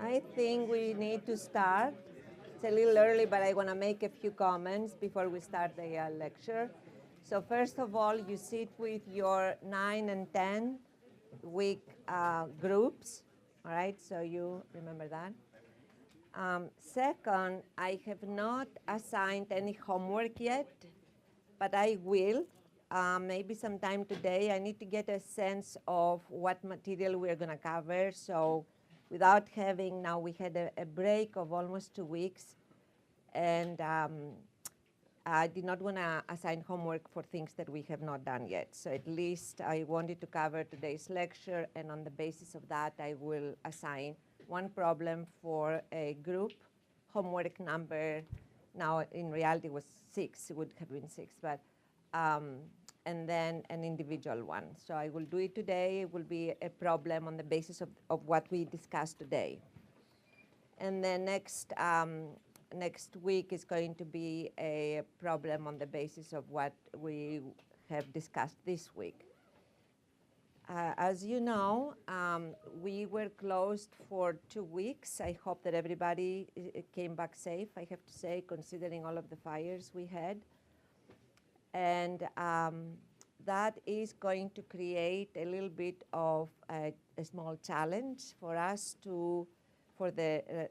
I think we need to start. It's a little early, but I want to make a few comments before we start the lecture. So first of all, you sit with your 9 and 10 week groups, all right? So you remember that. Second, I have not assigned any homework yet, but I will. Maybe sometime today. I need to get a sense of what material we're going to cover. So without having, now we had a break of almost 2 weeks, and I did not want to assign homework for things that we have not done yet. So at least I wanted to cover today's lecture, and on the basis of that, I will assign one problem for a group. Homework number, now in reality was 6, it would have been 6, but and then an individual one. So I will do it today. It will be a problem on the basis of what we discussed today. And then next week is going to be a problem on the basis of what we have discussed this week. As you know, we were closed for 2 weeks. I hope that everybody came back safe, I have to say, considering all of the fires we had. And that is going to create a little bit of a small challenge for us for the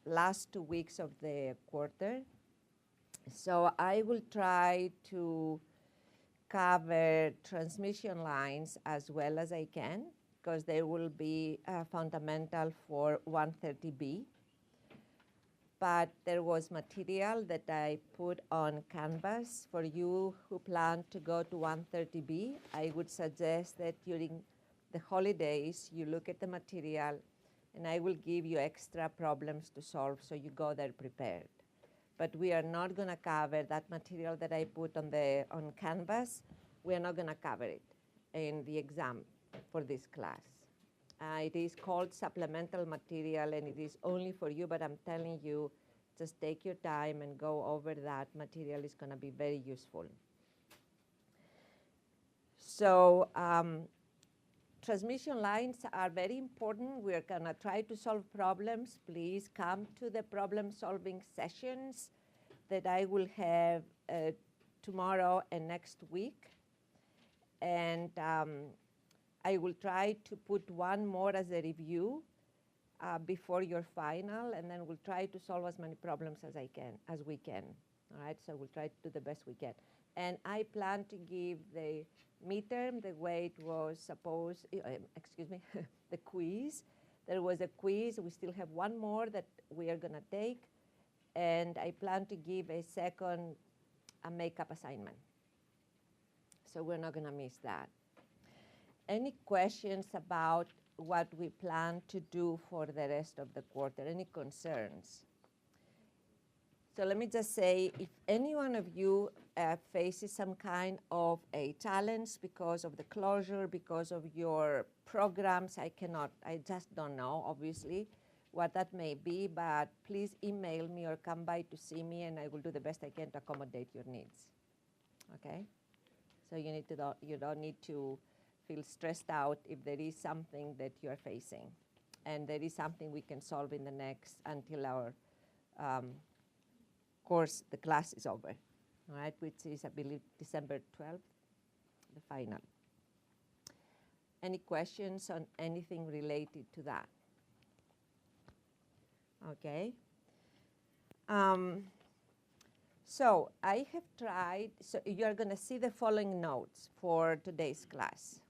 last 2 weeks of the quarter. So I will try to cover transmission lines as well as I can, because they will be fundamental for 130B. But there was material that I put on Canvas. For you who plan to go to 130B, I would suggest that during the holidays, you look at the material, and I will give you extra problems to solve so you go there prepared. But we are not going to cover that material that I put on Canvas. We are not going to cover it in the exam for this class. It is called supplemental material, and it is only for you, but I'm telling you, just take your time and go over that material. Is going to be very useful. So transmission lines are very important. We're going to try to solve problems. Please come to the problem-solving sessions that I will have tomorrow and next week. And I will try to put one more as a review before your final, and then we'll try to solve as many problems as we can. All right, so we'll try to do the best we can. And I plan to give the midterm the way it was supposed, the quiz. There was a quiz. We still have one more that we are going to take. And I plan to give a second makeup assignment. So we're not going to miss that. Any questions about what we plan to do for the rest of the quarter? Any concerns? So let me just say, if any one of you faces some kind of a challenge because of the closure, because of your programs, I just don't know, obviously, what that may be, but please email me or come by to see me, and I will do the best I can to accommodate your needs, okay? So you don't need to feel stressed out if there is something that you're facing, and there is something we can solve in the next, until our course, the class is over, all right, which is, I believe, December 12th, the final. Any questions on anything related to that? Okay. So I have tried, so you're going to see the following notes for today's class.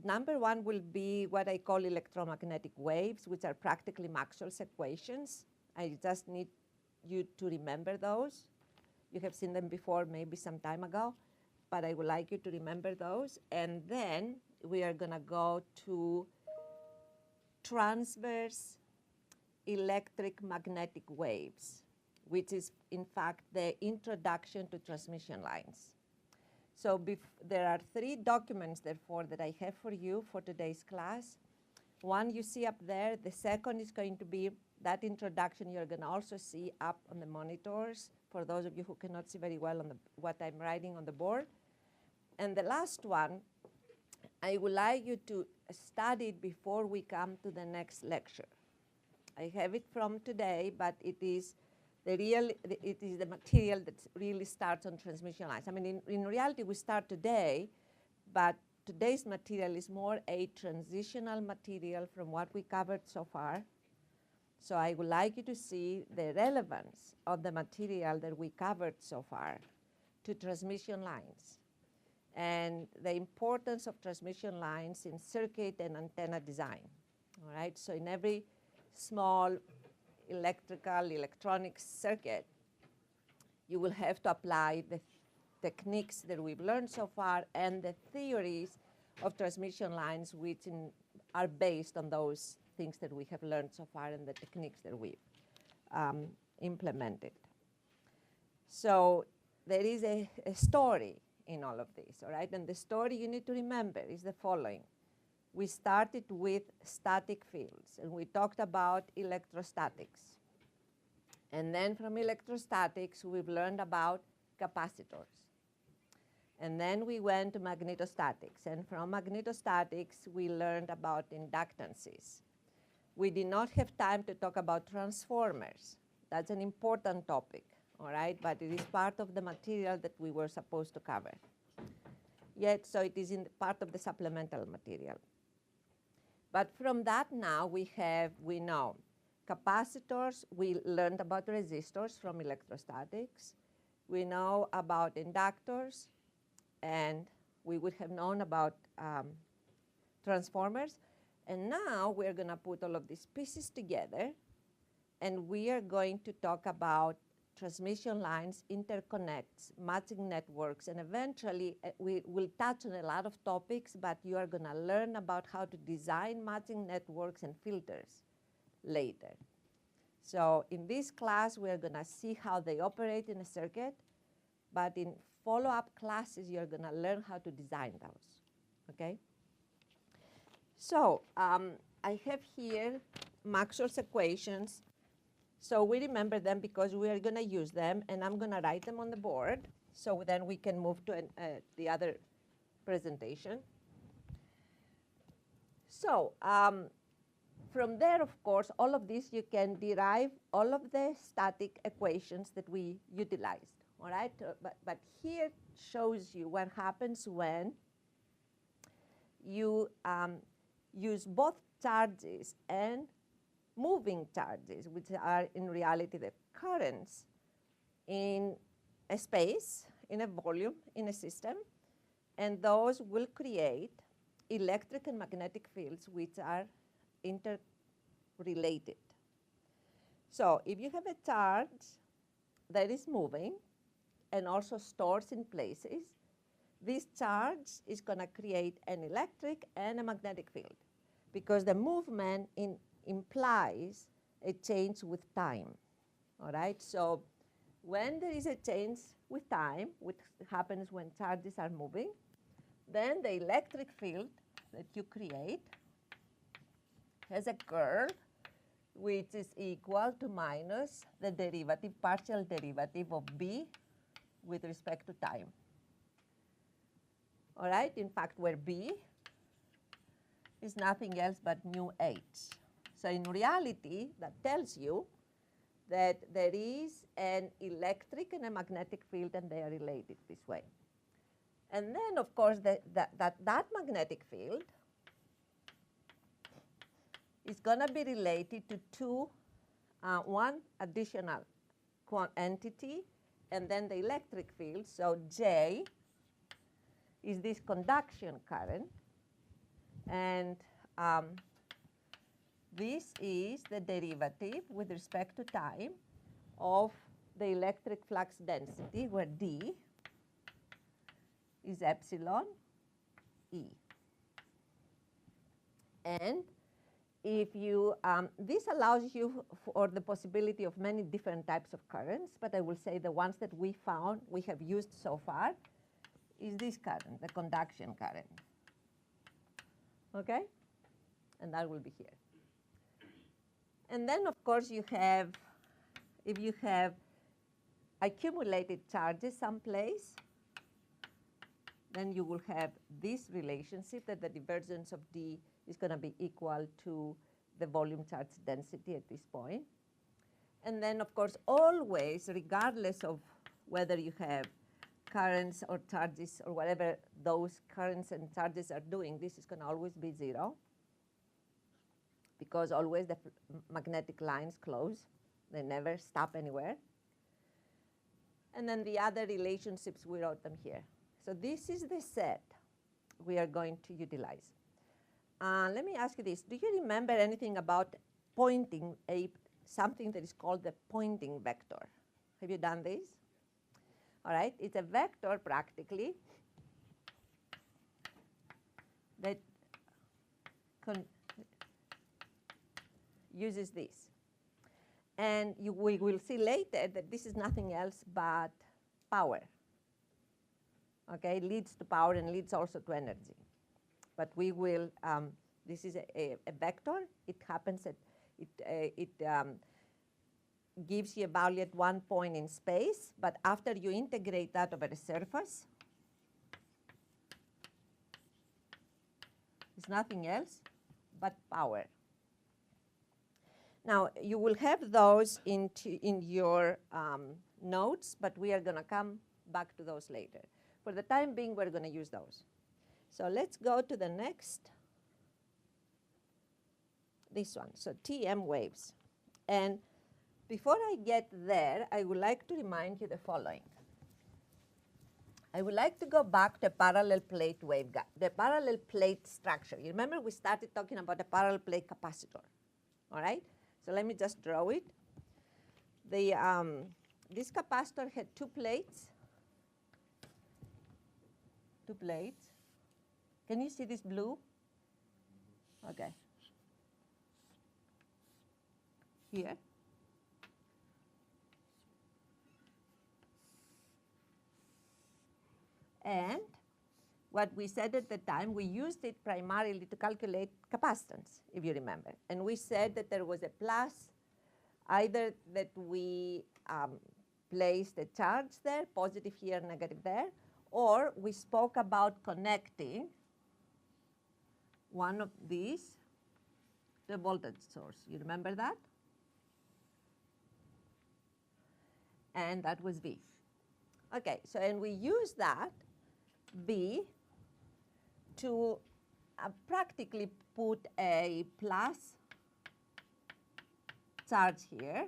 Number one will be what I call electromagnetic waves, which are practically Maxwell's equations. I just need you to remember those. You have seen them before, maybe some time ago, but I would like you to remember those. And then we are going to go to transverse electric magnetic waves, which is, in fact, the introduction to transmission lines. So there are 3 documents, therefore, that I have for you for today's class. One you see up there. The second is going to be that introduction. You're going to also see up on the monitors, for those of you who cannot see very well on what I'm writing on the board. And the last one I would like you to study it before we come to the next lecture. I have it from today, but it is the material that really starts on transmission lines. I mean, in reality, we start today, but today's material is more a transitional material from what we covered so far. So I would like you to see the relevance of the material that we covered so far to transmission lines and the importance of transmission lines in circuit and antenna design. All right, so in every small electrical, electronic circuit, you will have to apply the techniques that we've learned so far and the theories of transmission lines which are based on those things that we have learned so far and the techniques that we've implemented. So there is a story in all of this, all right? And the story you need to remember is the following. We started with static fields, and we talked about electrostatics. And then from electrostatics, we've learned about capacitors. And then we went to magnetostatics. And from magnetostatics, we learned about inductances. We did not have time to talk about transformers. That's an important topic, all right? But it is part of the material that we were supposed to cover. Yet, so it is in part of the supplemental material. But from that now, we know capacitors. We learned about resistors from electrostatics. We know about inductors, and we would have known about transformers. And now we're going to put all of these pieces together, and we are going to talk about transmission lines, interconnects, matching networks, and eventually we will touch on a lot of topics, but you are going to learn about how to design matching networks and filters later. So in this class, we are going to see how they operate in a circuit, but in follow-up classes, you're going to learn how to design those, okay? So I have here Maxwell's equations. So we remember them because we are going to use them, and I'm going to write them on the board, so then we can move to the other presentation. So from there, of course, all of this, you can derive all of the static equations that we utilized, all right? But here shows you what happens when you use both charges and moving charges, which are in reality the currents in a space, in a volume, in a system, and those will create electric and magnetic fields which are interrelated. So if you have a charge that is moving and also stores in places, this charge is going to create an electric and a magnetic field because the movement implies a change with time, all right? So when there is a change with time, which happens when charges are moving, then the electric field that you create has a curve which is equal to minus the derivative, partial derivative of B with respect to time. All right, in fact, where B is nothing else but mu h. So in reality, that tells you that there is an electric and a magnetic field, and they are related this way. And then, of course, that magnetic field is going to be related to one additional entity, and then the electric field. So J is this conduction current, and this is the derivative with respect to time of the electric flux density, where D is epsilon E. And if you, this allows you for the possibility of many different types of currents, but I will say the ones that we found, we have used so far, is this current, the conduction current. Okay? And that will be here. And then, of course, you have, if you have accumulated charges someplace, then you will have this relationship that the divergence of D is going to be equal to the volume charge density at this point. And then, of course, always, regardless of whether you have currents or charges or whatever those currents and charges are doing, this is going to always be 0 because always the magnetic lines close. They never stop anywhere. And then the other relationships, we wrote them here. So this is the set we are going to utilize. Let me ask you this. Do you remember anything about pointing something that is called the pointing vector? Have you done this? All right. It's a vector practically that uses this. And we will see later that this is nothing else but power. Okay, leads to power and leads also to energy. But we will, this is a vector. It happens at, it gives you a value at one point in space, but after you integrate that over a surface, it's nothing else but power. Now, you will have those in your notes, but we are going to come back to those later. For the time being, we're going to use those. So let's go to the next, this one, so TM waves. And before I get there, I would like to remind you the following. I would like to go back to parallel plate waveguide, the parallel plate structure. You remember we started talking about a parallel plate capacitor, all right? So let me just draw it. This capacitor had two plates. Two plates. Can you see this blue? Okay. Here. And what we said at the time, we used it primarily to calculate capacitance, if you remember. And we said that there was a plus, either that we placed a charge there, positive here, negative there, or we spoke about connecting one of these to a voltage source. You remember that? And that was V. Okay, so and we use that V to practically put a plus charge here,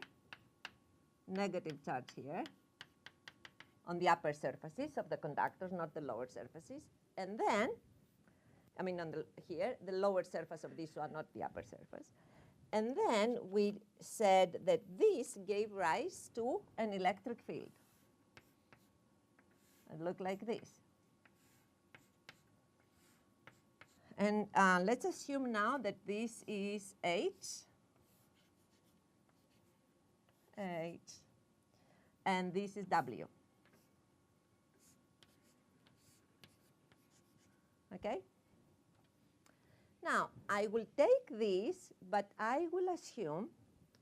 negative charge here on the upper surfaces of the conductors, not the lower surfaces. And then, I mean on here, the lower surface of this one, not the upper surface. And then we said that this gave rise to an electric field. It looked like this. And let's assume now that this is H, and this is W. Okay? Now, I will take this, but I will assume,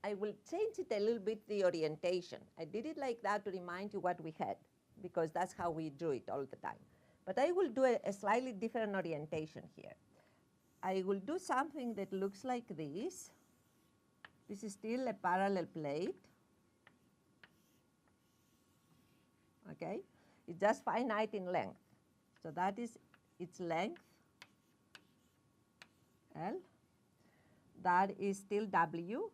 I will change it a little bit, the orientation. I did it like that to remind you what we had, because that's how we drew it all the time. But I will do a slightly different orientation here. I will do something that looks like this. This is still a parallel plate. Okay? It's just finite in length. So that is its length, L. That is still W,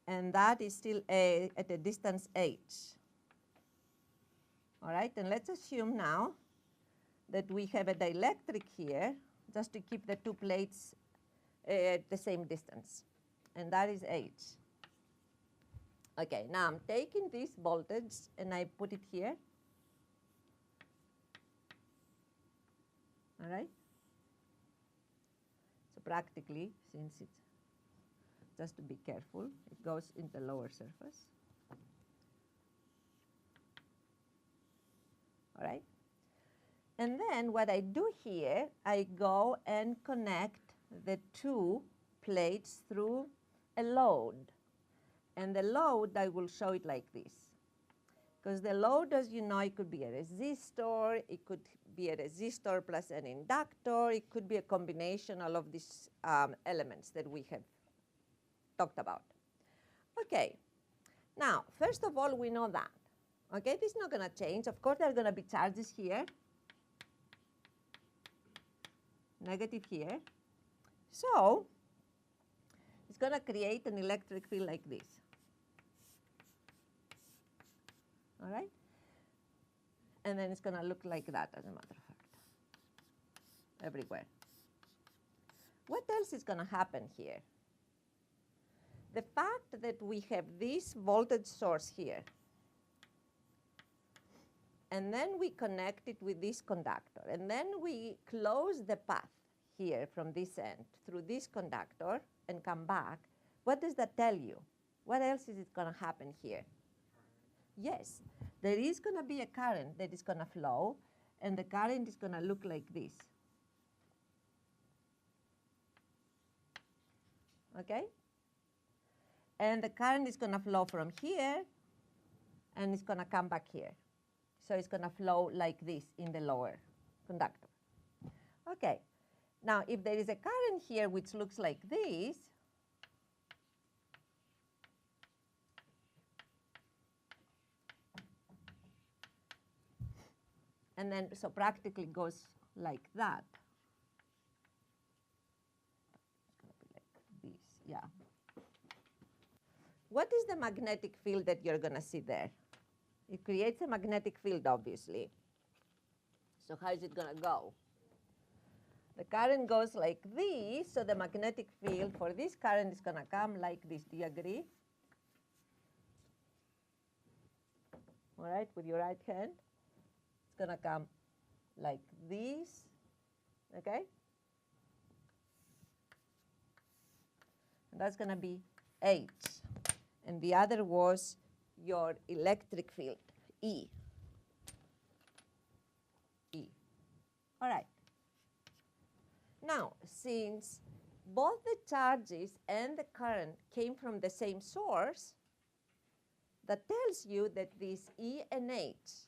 and that is still at a distance H. All right, and let's assume now that we have a dielectric here, just to keep the two plates at the same distance, and that is H. Okay, now I'm taking this voltage and I put it here. All right. So practically, since it's, just to be careful, it goes in the lower surface. All right. And then what I do here, I go and connect the two plates through a load. And the load, I will show it like this. Because the load, as you know, it could be a resistor, it could be a resistor plus an inductor, it could be a combination of all of these elements that we have talked about. Okay, now, first of all, we know that. Okay, this is not going to change. Of course, there are going to be charges here, negative here. So, it's going to create an electric field like this. All right? And then it's going to look like that, as a matter of fact, everywhere. What else is going to happen here? The fact that we have this voltage source here, and then we connect it with this conductor, and then we close the path here from this end through this conductor and come back, what does that tell you? What else is it going to happen here? Yes, there is going to be a current that is going to flow, and the current is going to look like this. Okay? And the current is going to flow from here, and it's going to come back here. So it's going to flow like this in the lower conductor. Okay. Now, if there is a current here which looks like this, and then so practically goes like that. It's going to be like this, yeah. What is the magnetic field that you're going to see there? It creates a magnetic field, obviously. So how is it going to go? The current goes like this, so the magnetic field for this current is going to come like this. Do you agree? All right, with your right hand. It's going to come like this, okay? And that's going to be H. And the other was your electric field, E. E. All right. Now, since both the charges and the current came from the same source, that tells you that this E and H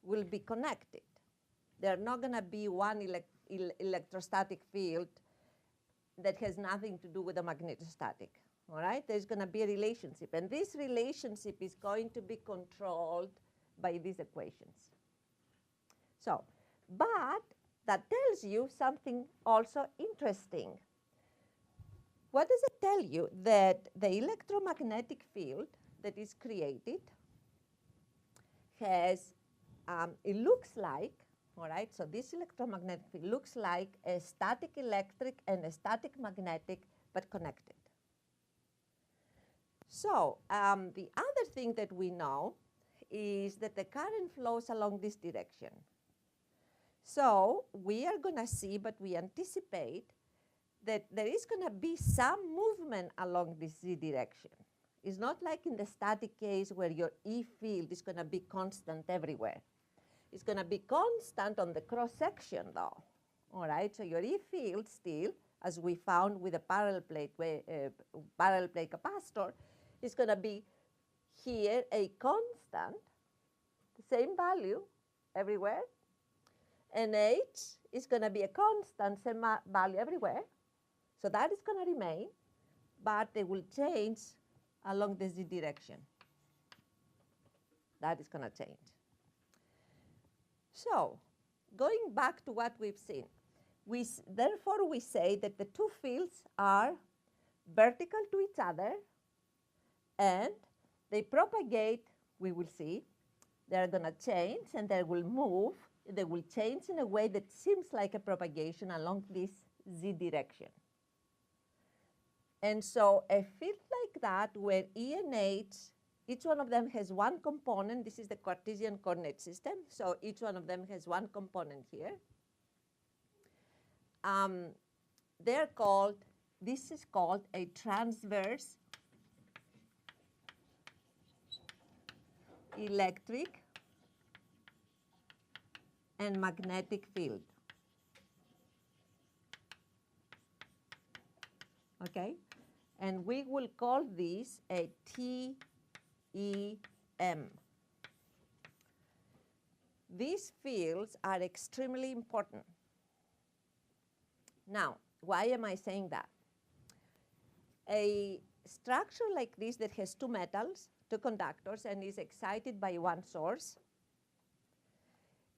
will be connected. They're not going to be one electrostatic field that has nothing to do with the magnetostatic. All right? There's going to be a relationship. And this relationship is going to be controlled by these equations. So, but that tells you something also interesting. What does it tell you? That the electromagnetic field that is created has, it looks like, all right, so this electromagnetic field looks like a static electric and a static magnetic, but connected. So the other thing that we know is that the current flows along this direction. So we are going to see, but we anticipate that there is going to be some movement along this Z direction. It's not like in the static case where your E field is going to be constant everywhere. It's going to be constant on the cross-section, though. All right, so your E field still, as we found with a parallel plate capacitor, is going to be here a constant, the same value everywhere, and H is going to be a constant, same value everywhere. So that is going to remain, but they will change along the Z direction. That is going to change. So going back to what we've seen, therefore we say that the two fields are vertical to each other, and they propagate, we will see. They're going to change, and they will move. They will change in a way that seems like a propagation along this Z direction. And so a field like that, where E and H, each one of them has one component. This is the Cartesian coordinate system. So each one of them has one component here. They're called, this is called a transverse electric and magnetic field. Okay? And we will call this a TEM. these fields are extremely important. Now, why am I saying that? A structure like this that has two metals, two conductors, and is excited by one source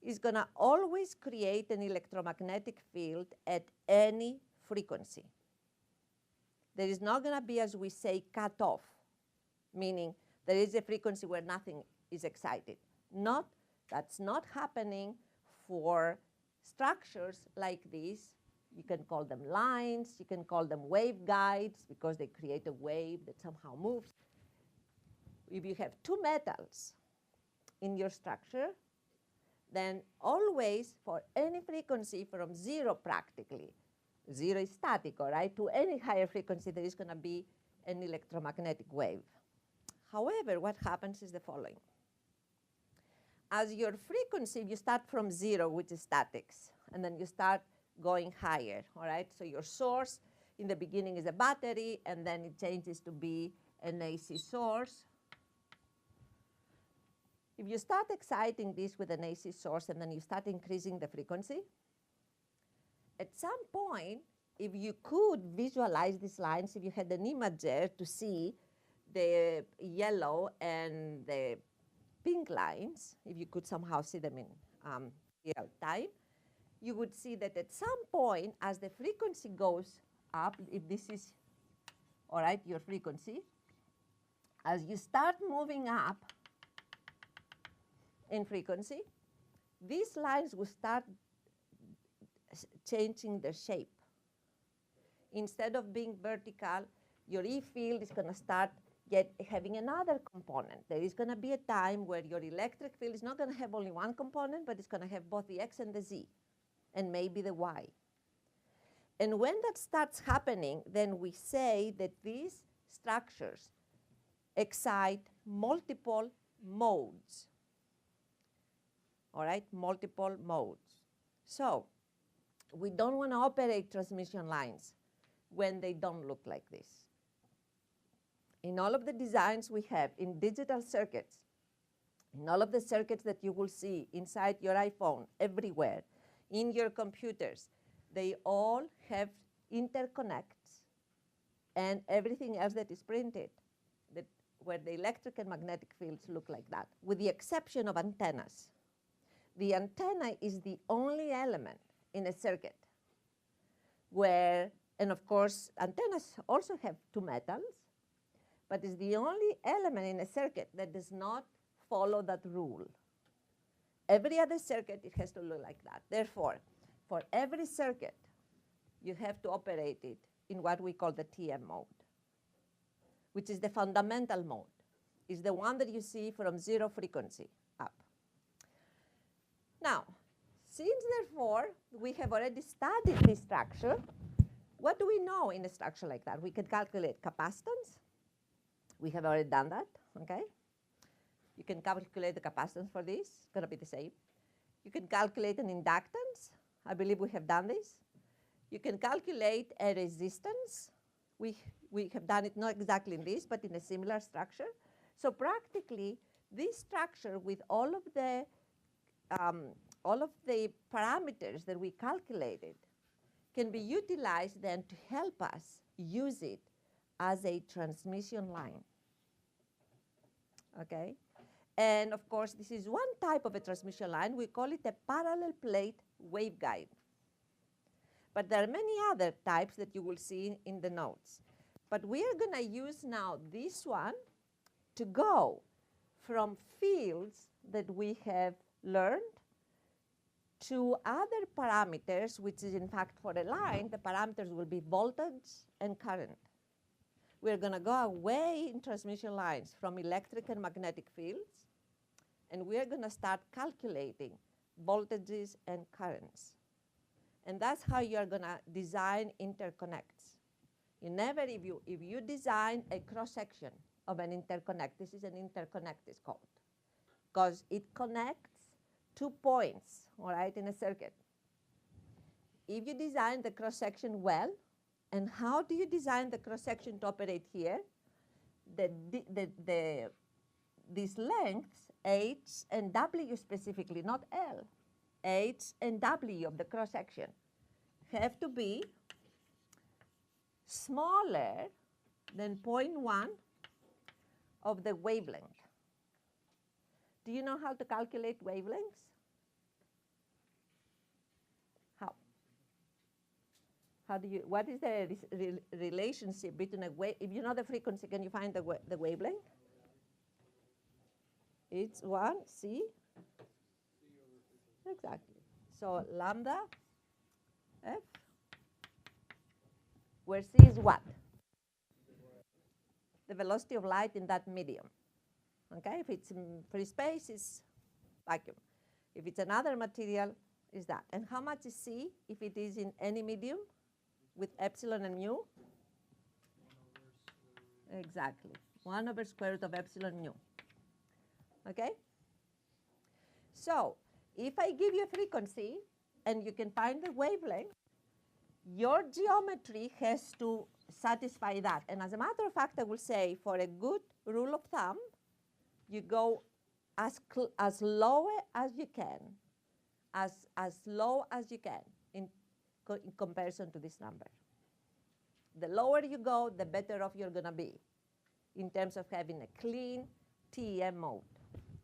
is going to always create an electromagnetic field at any frequency. There is not going to be, as we say, cut off, meaning there is a frequency where nothing is excited. That's not happening for structures like these. You can call them lines, you can call them waveguides because they create a wave that somehow moves. If you have two metals in your structure, then always for any frequency from 0 practically, 0 is static, all right, to any higher frequency, there is going to be an electromagnetic wave. However, what happens is the following. As your frequency, you start from 0, which is statics, and then you start going higher, all right? So your source in the beginning is a battery, and then it changes to be an AC source. If you start exciting this with an AC source and then you start increasing the frequency, at some point, if you could visualize these lines, if you had an imager to see the yellow and the pink lines, if you could somehow see them in real time, you would see that at some point, as the frequency goes up, if this is, all right, your frequency, as you start moving up in frequency, these lines will start changing their shape. Instead of being vertical, your E field is going to start having another component. There is going to be a time where your electric field is not going to have only one component, but it's going to have both the X and the Z, and maybe the Y. And when that starts happening, then we say that these structures excite multiple modes. All right, multiple modes. So we don't want to operate transmission lines when they don't look like this. In all of the designs we have in digital circuits, in all of the circuits that you will see inside your iPhone, everywhere, in your computers, they all have interconnects and everything else that is printed, where the electric and magnetic fields look like that, with the exception of antennas. The antenna is the only element in a circuit where, and of course, antennas also have two metals, but is the only element in a circuit that does not follow that rule. Every other circuit, it has to look like that. Therefore, for every circuit, you have to operate it in what we call the TM mode, which is the fundamental mode. It's the one that you see from 0 frequency up. Now, since therefore we have already studied this structure, what do we know in a structure like that? We can calculate capacitance. We have already done that, okay? You can calculate the capacitance for this. It's going to be the same. You can calculate an inductance. I believe we have done this. You can calculate a resistance. We have done it not exactly in this, but in a similar structure. So practically, this structure with all of the parameters that we calculated can be utilized then to help us use it as a transmission line, okay? And of course, this is one type of a transmission line. We call it a parallel plate waveguide. But there are many other types that you will see in the notes. But we are going to use now this one to go from fields that we have learned to other parameters, which is in fact for a line, the parameters will be voltage and current. We're going to go away in transmission lines from electric and magnetic fields, and we're going to start calculating voltages and currents. And that's how you're going to design interconnects. You never, if you design a cross-section of an interconnect, this is an interconnect, it's called, because it connects 2 points, all right, in a circuit. If you design the cross-section well, and how do you design the cross-section to operate here? The these lengths, h and w specifically, not L, h and w of the cross-section have to be smaller than 0.1 of the wavelength. Do you know how to calculate wavelengths? How? How do you, what is the relationship between a wave, if you know the frequency, can you find the wavelength? It's 1 C. Exactly. So lambda f, where c is what? The velocity of light in that medium. Okay, if it's in free space, it's vacuum. If it's another material, is that. And how much is c if it is in any medium with epsilon and mu? Exactly. 1 over square root of epsilon mu. Okay? So if I give you a frequency and you can find the wavelength, your geometry has to satisfy that. And as a matter of fact, I will say for a good rule of thumb, you go as low as you can, as low as you can in comparison to this number. The lower you go, the better off you're going to be in terms of having a clean TEM mode.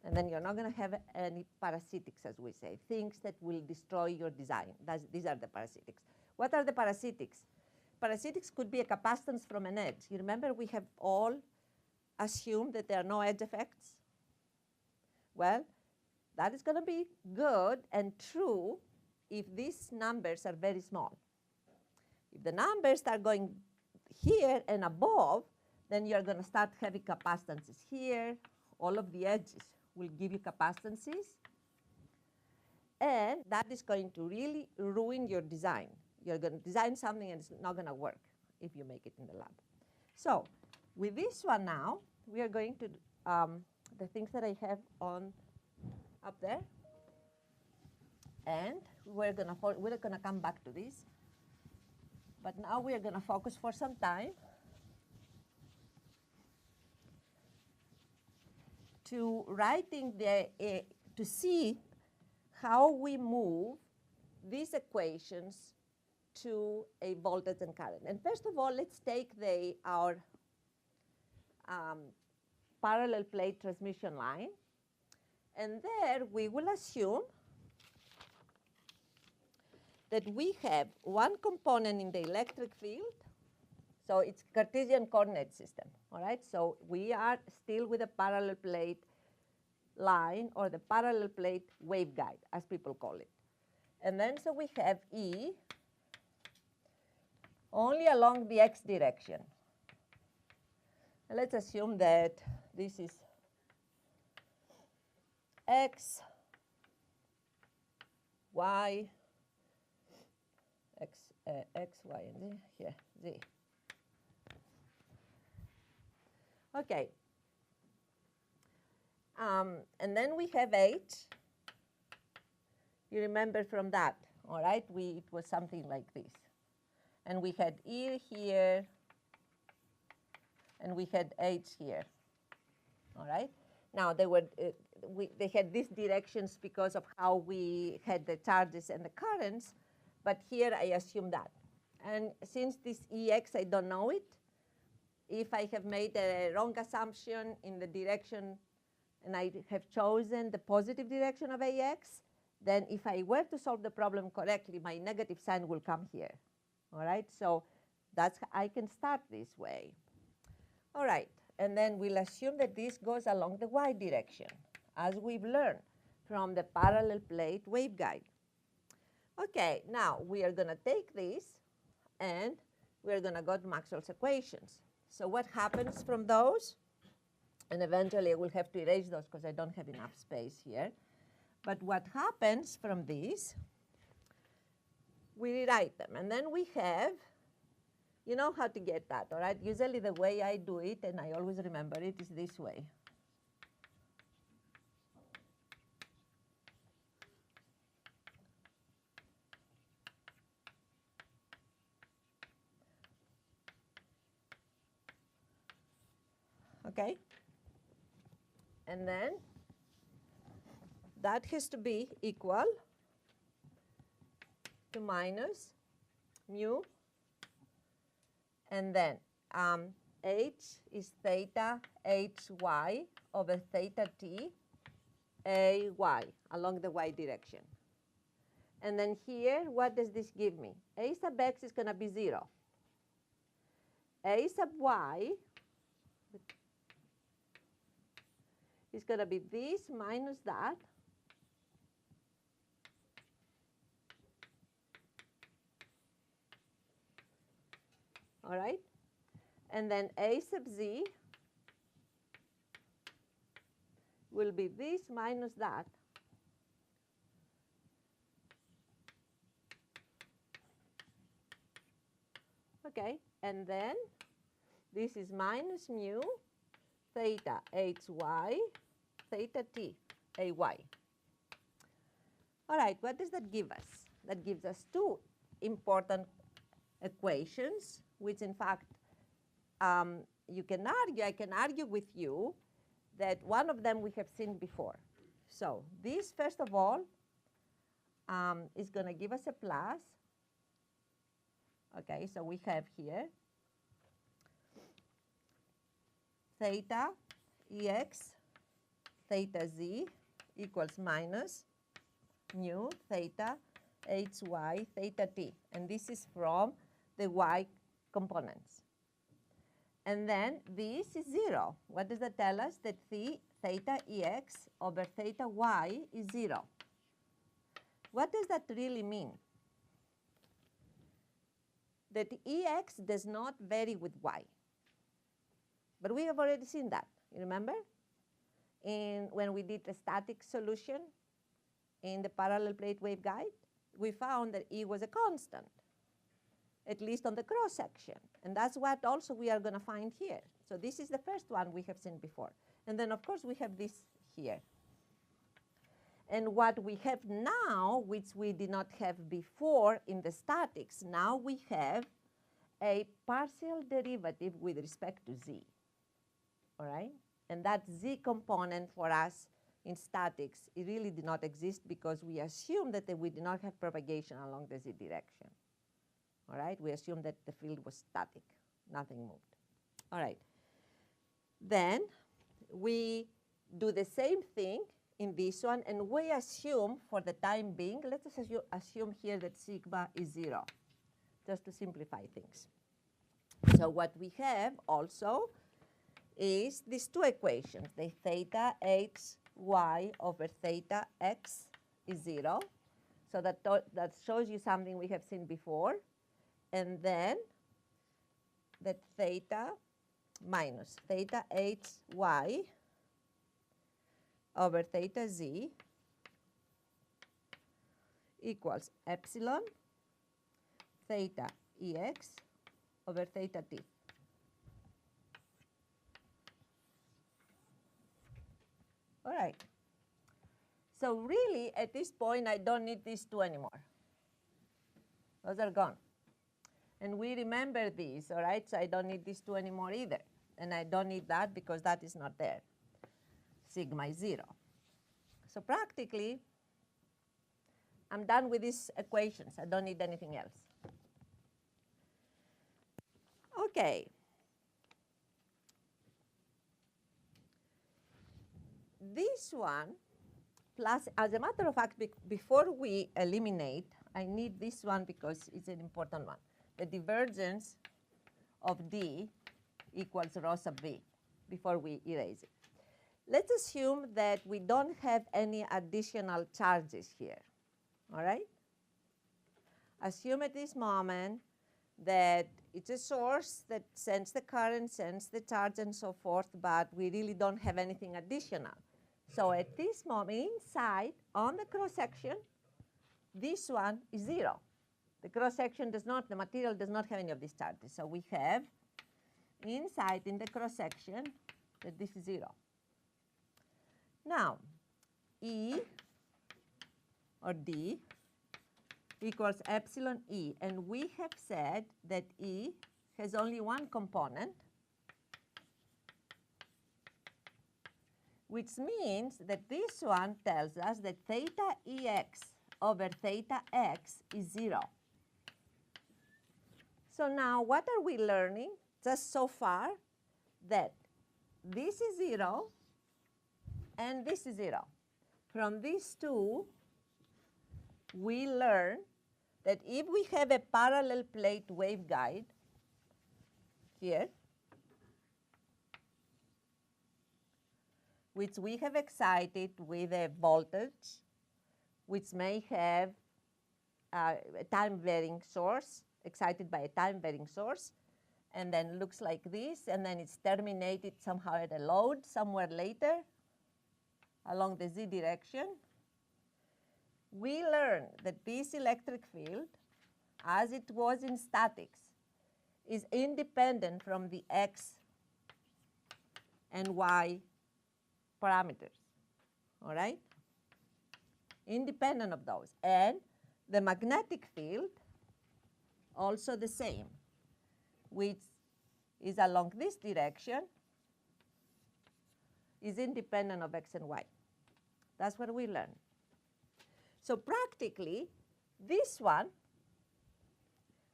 And then you're not going to have any parasitics, as we say, things that will destroy your design. These are the parasitics. What are the parasitics? Parasitics could be a capacitance from an edge. You remember we have all assumed that there are no edge effects? Well, that is going to be good and true if these numbers are very small. If the numbers start going here and above, then you're going to start having capacitances here. All of the edges will give you capacitances. And that is going to really ruin your design. You're going to design something and it's not going to work if you make it in the lab. So with this one now, we are going to, the things that I have on up there. And we're going to come back to this. But now we are going to focus for some time to writing to see how we move these equations to a voltage and current. And first of all, let's take our parallel plate transmission line. And there we will assume that we have one component in the electric field. So it's Cartesian coordinate system, all right? So we are still with a parallel plate line, or the parallel plate waveguide, as people call it. And then so we have E only along the x direction. And let's assume that this is x, y, x, y, and z, here, z. Okay. And then we have h. You remember from that, all right? It was something like this. And we had E here, and we had h here, all right? Now, they had these directions because of how we had the charges and the currents, but here I assume that. And since this EX, I don't know it, if I have made a wrong assumption in the direction and I have chosen the positive direction of AX, then if I were to solve the problem correctly, my negative sign will come here. All right, so I can start this way. All right, and then we'll assume that this goes along the y direction, as we've learned from the parallel plate waveguide. Okay, now we are going to take this and we're going to go to Maxwell's equations. So what happens from those? And eventually I will have to erase those because I don't have enough space here. But what happens from these, we rewrite them. And then we have, you know how to get that, all right? Usually the way I do it, and I always remember it, is this way. Okay? And then that has to be equal to minus mu, and then h is theta hy over theta t ay along the y direction. And then here, what does this give me? A sub x is going to be 0. A sub y is going to be this minus that. All right? And then A sub z will be this minus that. Okay, and then this is minus mu theta hy theta t ay. All right, what does that give us? That gives us two important equations, which in fact you can argue, I can argue with you that one of them we have seen before. So this, first of all, is going to give us a plus. Okay, so we have here theta ex theta z equals minus mu theta hy theta t. And this is from the y components. And then this is 0. What does that tell us? That theta ex over theta y is 0. What does that really mean? That ex does not vary with y. But we have already seen that, you remember? When we did the static solution in the parallel plate waveguide, we found that E was a constant, at least on the cross section. And that's what also we are going to find here. So this is the first one we have seen before. And then, of course, we have this here. And what we have now, which we did not have before in the statics, now we have a partial derivative with respect to z. All right? And that z component for us in statics, it really did not exist because we assumed that we did not have propagation along the z direction. All right? We assumed that the field was static. Nothing moved. All right. Then we do the same thing in this one, and we assume for the time being, let's assume here that sigma is 0, just to simplify things. So what we have also is these two equations. The theta hy over theta x is 0. So that shows you something we have seen before. And then that theta minus theta hy over theta z equals epsilon theta ex over theta t. All right. So really, at this point, I don't need these two anymore. Those are gone. And we remember these, all right? So I don't need these two anymore either. And I don't need that because that is not there. Sigma is 0. So practically, I'm done with these equations. I don't need anything else. Okay. This one, plus, as a matter of fact, before we eliminate, I need this one because it's an important one. The divergence of D equals rho sub V before we erase it. Let's assume that we don't have any additional charges here, all right? Assume at this moment that it's a source that sends the current, sends the charge, and so forth, but we really don't have anything additional. So at this moment, inside, on the cross-section, this one is 0. The cross-section does not, the material does not have any of these charges. So we have inside in the cross-section that this is 0. Now, E or D equals epsilon E. And we have said that E has only one component, which means that this one tells us that theta Ex over theta x is 0. So now what are we learning just so far? That this is 0 and this is 0. From these two, we learn that if we have a parallel plate waveguide here, which we have excited with a voltage, which may have a time-varying source, excited by a time-varying source, and then looks like this, and then it's terminated somehow at a load somewhere later along the z direction. We learn that this electric field, as it was in statics, is independent from the x and y parameters, all right? Independent of those. And the magnetic field, also the same, which is along this direction, is independent of x and y. That's what we learned. So practically, this one,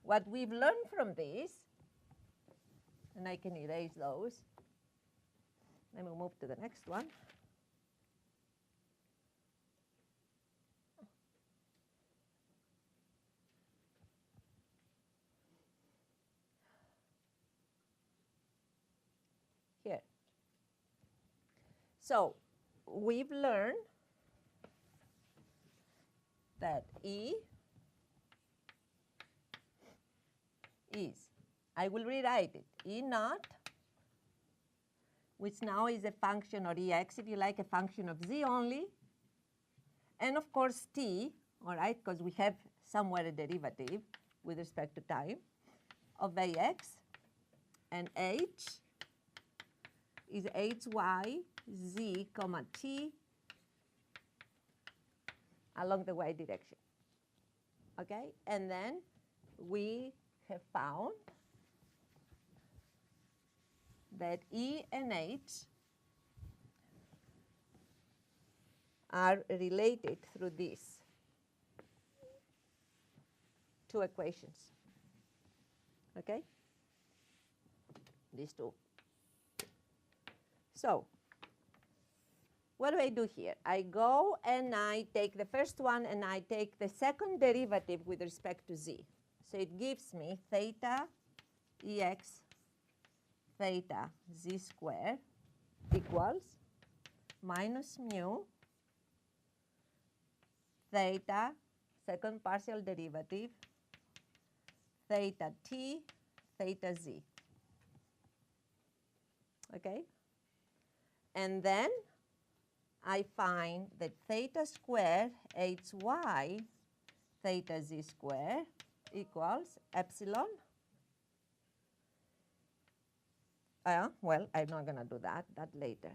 what we've learned from this, and I can erase those. Let me move to the next one. Here. So we've learned that E is, I will rewrite it, E naught, which now is a function, or Ex, if you like, a function of Z only, and of course T, all right, because we have somewhere a derivative with respect to time, of Ax, and H is Hy Z comma T along the y direction, okay? And then we have found that E and H are related through these two equations, okay? These two. So what do I do here? I go and I take the first one and I take the second derivative with respect to z. So it gives me theta Ex theta z squared equals minus mu theta, second partial derivative, theta t, theta z. Okay? And then I find that theta squared Hy theta z squared equals epsilon. Well, I'm not going to do that. That later.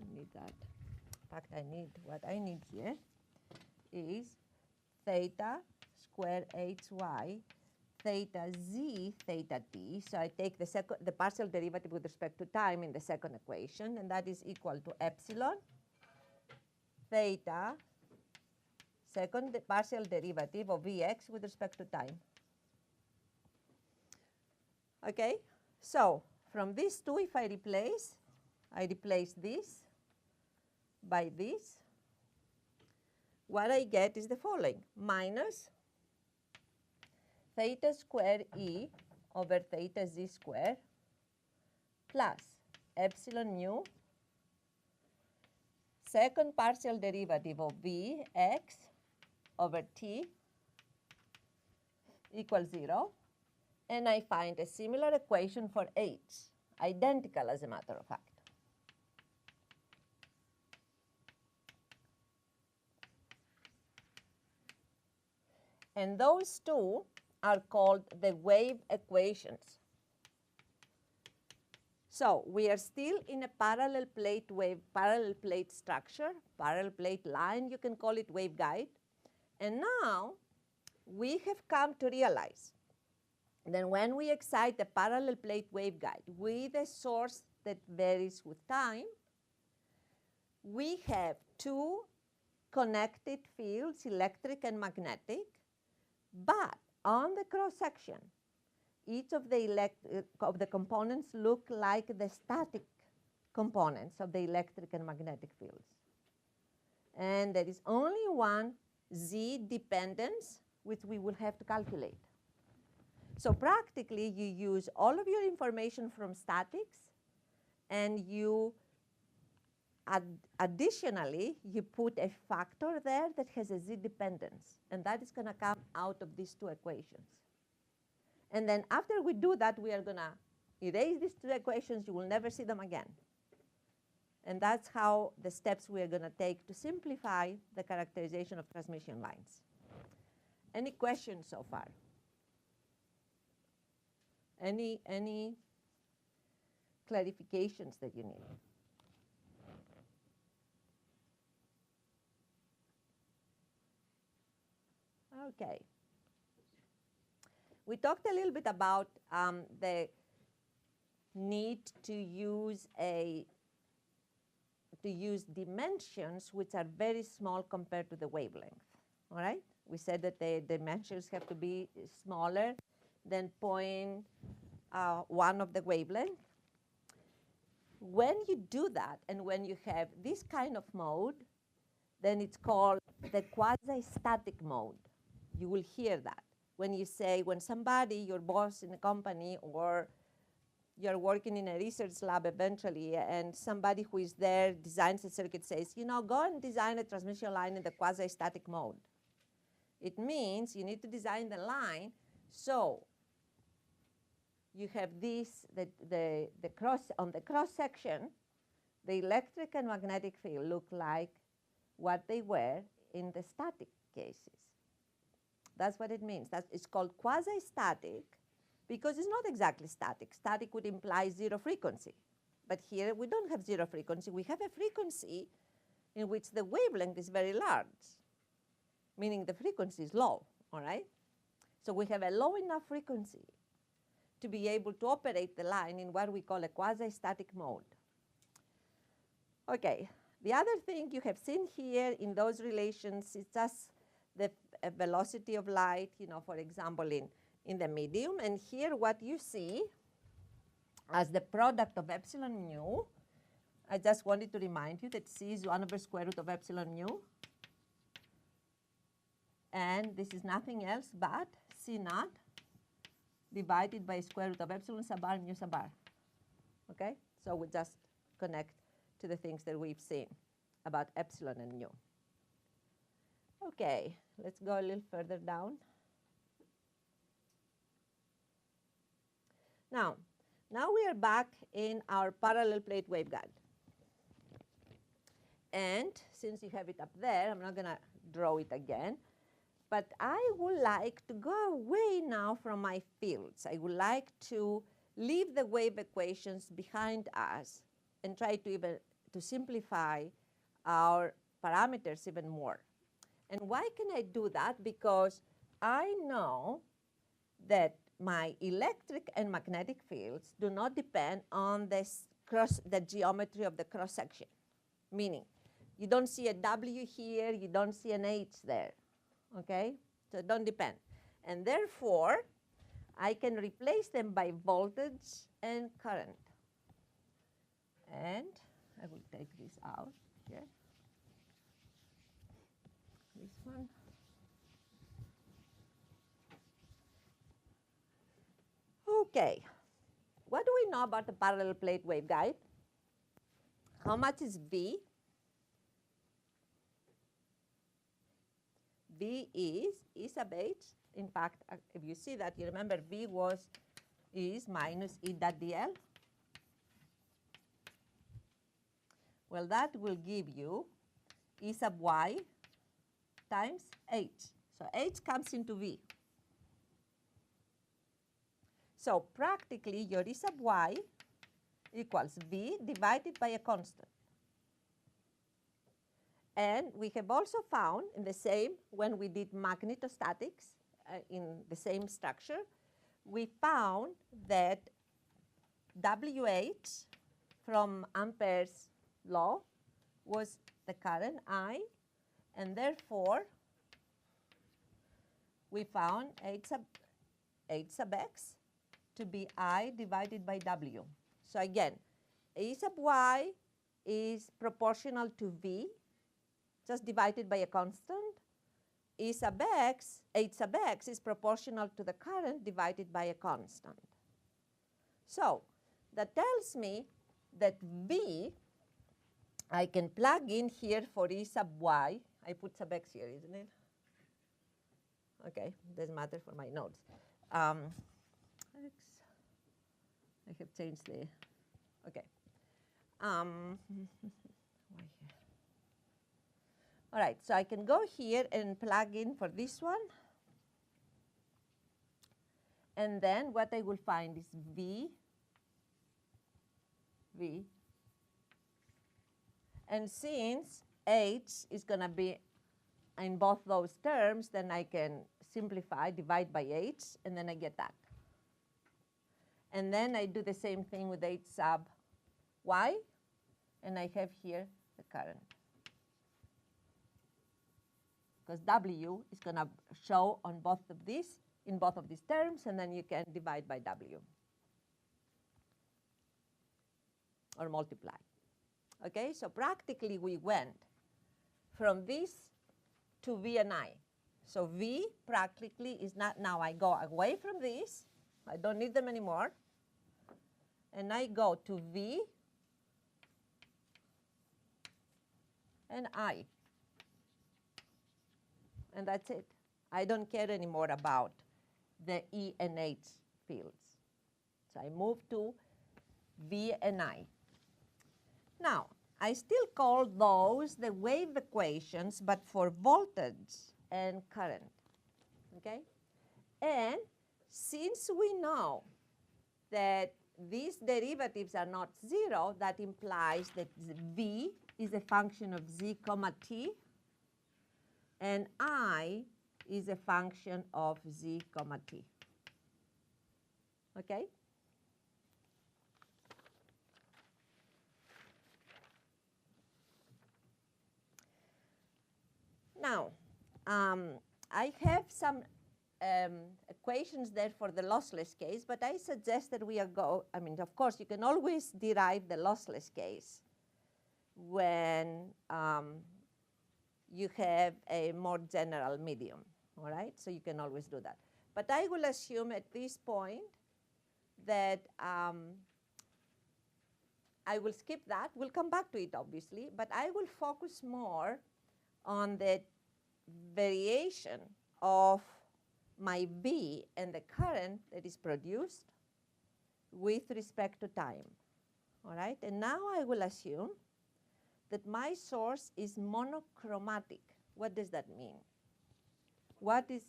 I need that. In fact, I need, what I need here is theta squared Hy theta z theta t. So I take the partial derivative with respect to time in the second equation, and that is equal to epsilon theta second partial derivative of Vx with respect to time. Okay, so from these two, if I replace this by this, what I get is the following: minus theta squared E over theta z squared plus epsilon mu second partial derivative of Vx over t equals 0. And I find a similar equation for H, identical as a matter of fact. And those two are called the wave equations. So we are still in a parallel plate structure, parallel plate line, you can call it waveguide. And now we have come to realize that when we excite a parallel plate waveguide with a source that varies with time, we have two connected fields, electric and magnetic, but on the cross-section, each of the components look like the static components of the electric and magnetic fields. And there is only one Z dependence which we will have to calculate. So practically, you use all of your information from statics, and you additionally, you put a factor there that has a Z dependence, and that is going to come out of these two equations. And then after we do that, we are going to erase these two equations. You will never see them again. And that's how the steps we are going to take to simplify the characterization of transmission lines. Any questions so far? Any clarifications that you need? Okay. We talked a little bit about the need to use dimensions which are very small compared to the wavelength. All right? We said that the dimensions have to be smaller than 0.1 of the wavelength. When you do that, and when you have this kind of mode, then it's called the quasi-static mode. You will hear that. When you say, when somebody, your boss in a company, or you're working in a research lab eventually, and somebody who is there designs a circuit, says, you know, go and design a transmission line in the quasi-static mode. It means you need to design the line so you have this, on the cross section, the electric and magnetic field look like what they were in the static cases. That's what it means. It's called quasi-static because it's not exactly static. Static would imply zero frequency. But here we don't have zero frequency. We have a frequency in which the wavelength is very large, meaning the frequency is low, all right? So we have a low enough frequency to be able to operate the line in what we call a quasi-static mode. Okay, the other thing you have seen here in those relations is just the velocity of light, you know, for example, in the medium. And here what you see as the product of epsilon mu, I just wanted to remind you that C is 1 over square root of epsilon mu. And this is nothing else but C naught divided by square root of epsilon sub r mu sub r. Okay? So we just connect to the things that we've seen about epsilon and mu. Okay, let's go a little further down. Now we are back in our parallel plate waveguide. And since you have it up there, I'm not going to draw it again. But I would like to go away now from my fields. I would like to leave the wave equations behind us and try to simplify our parameters even more. And why can I do that? Because I know that my electric and magnetic fields do not depend on the geometry of the cross-section. Meaning, you don't see a W here, you don't see an H there. Okay? So it don't depend. And therefore, I can replace them by voltage and current. And I will take this out here. This one. Okay. What do we know about the parallel plate waveguide? How much is V? V is E sub H. In fact, if you see that, you remember V is minus E dot dl. Well, that will give you E sub Y times H. So H comes into V. So practically, your E sub Y equals V divided by a constant. And we have also found in the same, when we did magnetostatics in the same structure, we found that WH from Ampere's law was the current I, and therefore we found H sub x to be I divided by W. So again, A sub y is proportional to V, just divided by a constant. E sub x, H sub x is proportional to the current divided by a constant. So that tells me that V, I can plug in here for E sub y. I put sub x here, isn't it? Okay, doesn't matter for my notes. X, I have changed the, okay. Why here? All right, so I can go here and plug in for this one. And then what I will find is V. And since H is going to be in both those terms, then I can simplify, divide by H, and then I get that. And then I do the same thing with H sub y, and I have here the current. Because W is going to show on both of these, in both of these terms, and then you can divide by W. Or multiply. Okay, so practically we went from this to V and I. So V practically is not, now I go away from this, I don't need them anymore, and I go to V and I. And that's it. I don't care anymore about the E and H fields. So I move to V and I. Now, I still call those the wave equations, but for voltage and current, okay? And since we know that these derivatives are not zero, that implies that V is a function of z comma t, and I is a function of z comma t, okay? Now, I have some equations there for the lossless case, but I suggest that we are I mean, of course, you can always derive the lossless case when you have a more general medium, all right? So you can always do that. But I will assume at this point that I will skip that. We'll come back to it, obviously, but I will focus more on the variation of my V and the current that is produced with respect to time, all right? And now I will assume that my source is monochromatic. What does that mean? What is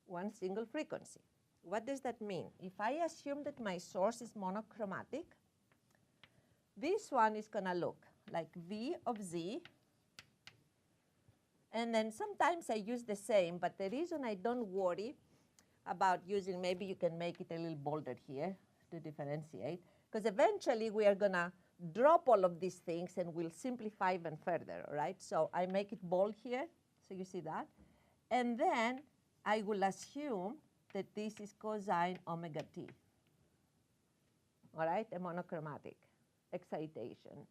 one single frequency? What does that mean? If I assume that my source is monochromatic, this one is going to look like V of Z. And then sometimes I use the same, but the reason I don't worry about using, maybe you can make it a little bolder here to differentiate, because eventually we are going to drop all of these things and we'll simplify even further, all right? So I make it bold here, so you see that. And then I will assume that this is cosine omega t, all right, a monochromatic excitation.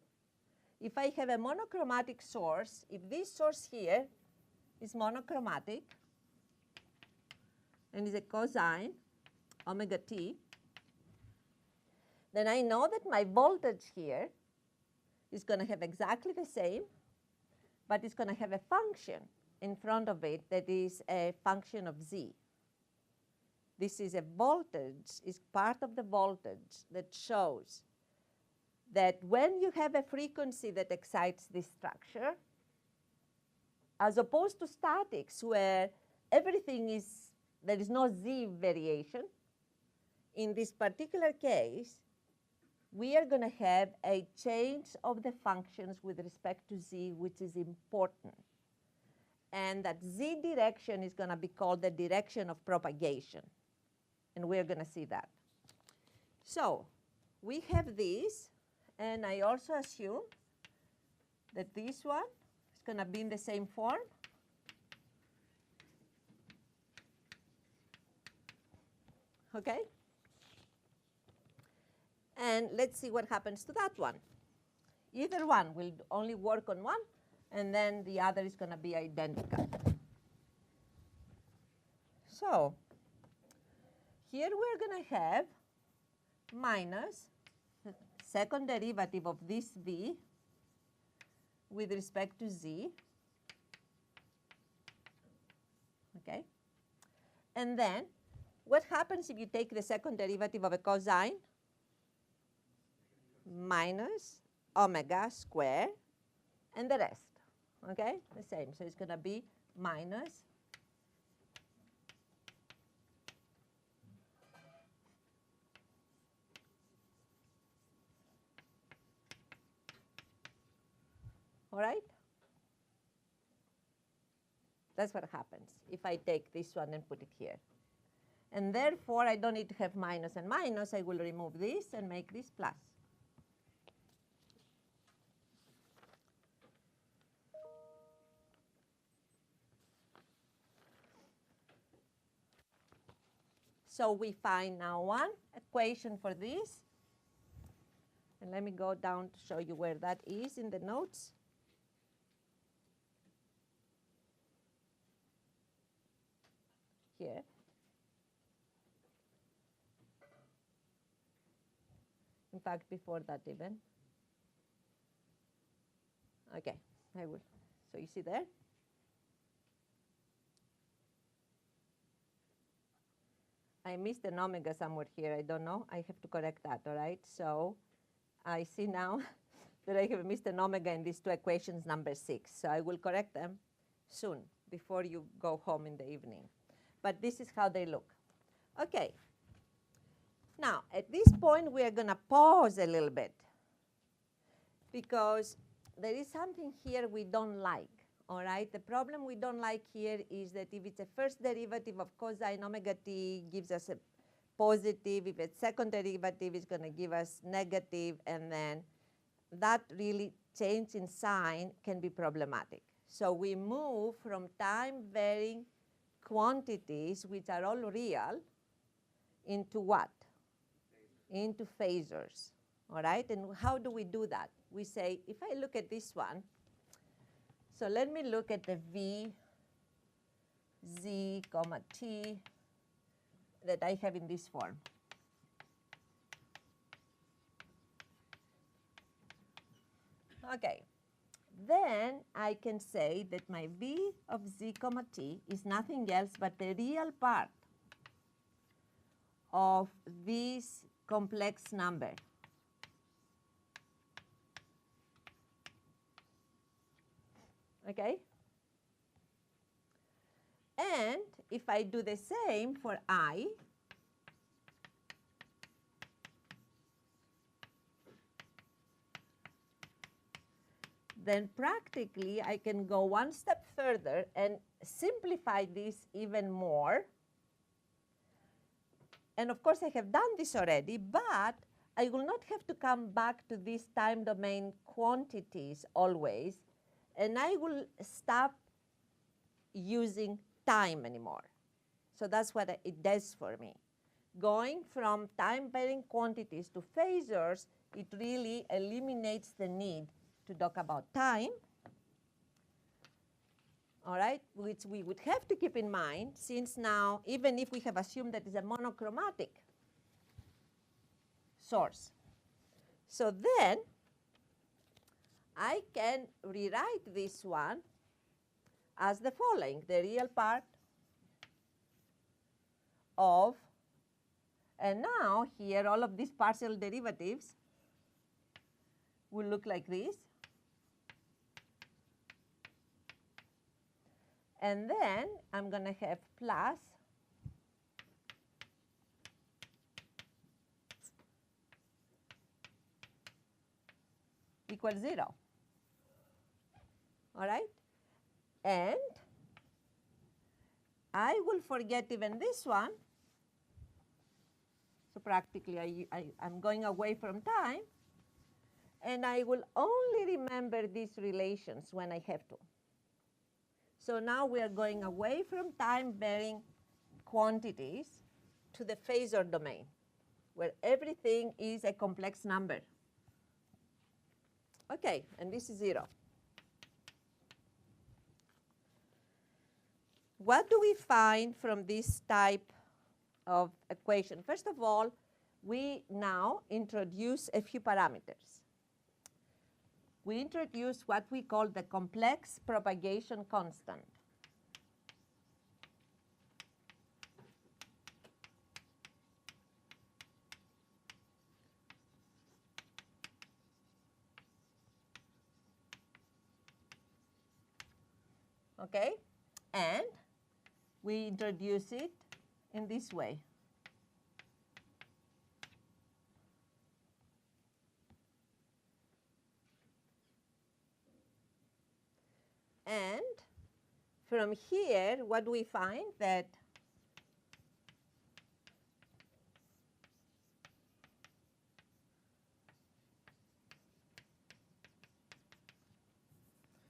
If I have a monochromatic source, if this source here is monochromatic and is a cosine omega t, then I know that my voltage here is going to have exactly the same, but it's going to have a function in front of it that is a function of z. This is a voltage, is part of the voltage that shows that when you have a frequency that excites this structure, as opposed to statics where everything is, there is no z variation, in this particular case, we are going to have a change of the functions with respect to z, which is important. And that z direction is going to be called the direction of propagation. And we're going to see that. So we have this. And I also assume that this one is going to be in the same form. Okay? And let's see what happens to that one. Either one will only work on one, and then the other is going to be identical. So here we're going to have minus the second derivative of this v with respect to z. Okay? And then what happens if you take the second derivative of a cosine? Minus omega square and the rest. Okay? The same. So it's going to be minus all right? That's what happens if I take this one and put it here. And therefore, I don't need to have minus and minus. I will remove this and make this plus. So we find now one equation for this. And let me go down to show you where that is in the notes. Here. In fact, before that even. Okay, I will. So you see there? I missed an omega somewhere here. I don't know. I have to correct that, all right? So I see now that I have missed an omega in these two equations, number 6. So I will correct them soon, before you go home in the evening. But this is how they look. Okay. Now, at this point, we are going to pause a little bit, because there is something here we don't like. All right, the problem we don't like here is that if it's a first derivative of cosine omega t gives us a positive, if it's second derivative is going to give us negative, and then that really change in sign can be problematic. So we move from time varying quantities, which are all real, into what? Into phasors. All right, and how do we do that? We say, if I look at this one, so let me look at the v, z, comma, t that I have in this form. Okay, then I can say that my v of z, comma, t is nothing else but the real part of this complex number. Okay? And if I do the same for I, then practically I can go one step further and simplify this even more. And of course, I have done this already, but I will not have to come back to these time domain quantities always. And I will stop using time anymore. So that's what it does for me. Going from time varying quantities to phasors, it really eliminates the need to talk about time, all right, which we would have to keep in mind, since now, even if we have assumed that it's a monochromatic source. So then, I can rewrite this one as the following. The real part of, and now here all of these partial derivatives will look like this. And then I'm going to have plus equals 0. All right? And I will forget even this one. So practically, I'm going away from time. And I will only remember these relations when I have to. So now we are going away from time-varying quantities to the phasor domain, where everything is a complex number. Okay, and this is 0. What do we find from this type of equation? First of all, we now introduce a few parameters. We introduce what we call the complex propagation constant. Okay? And we introduce it in this way. And from here, what do we find? That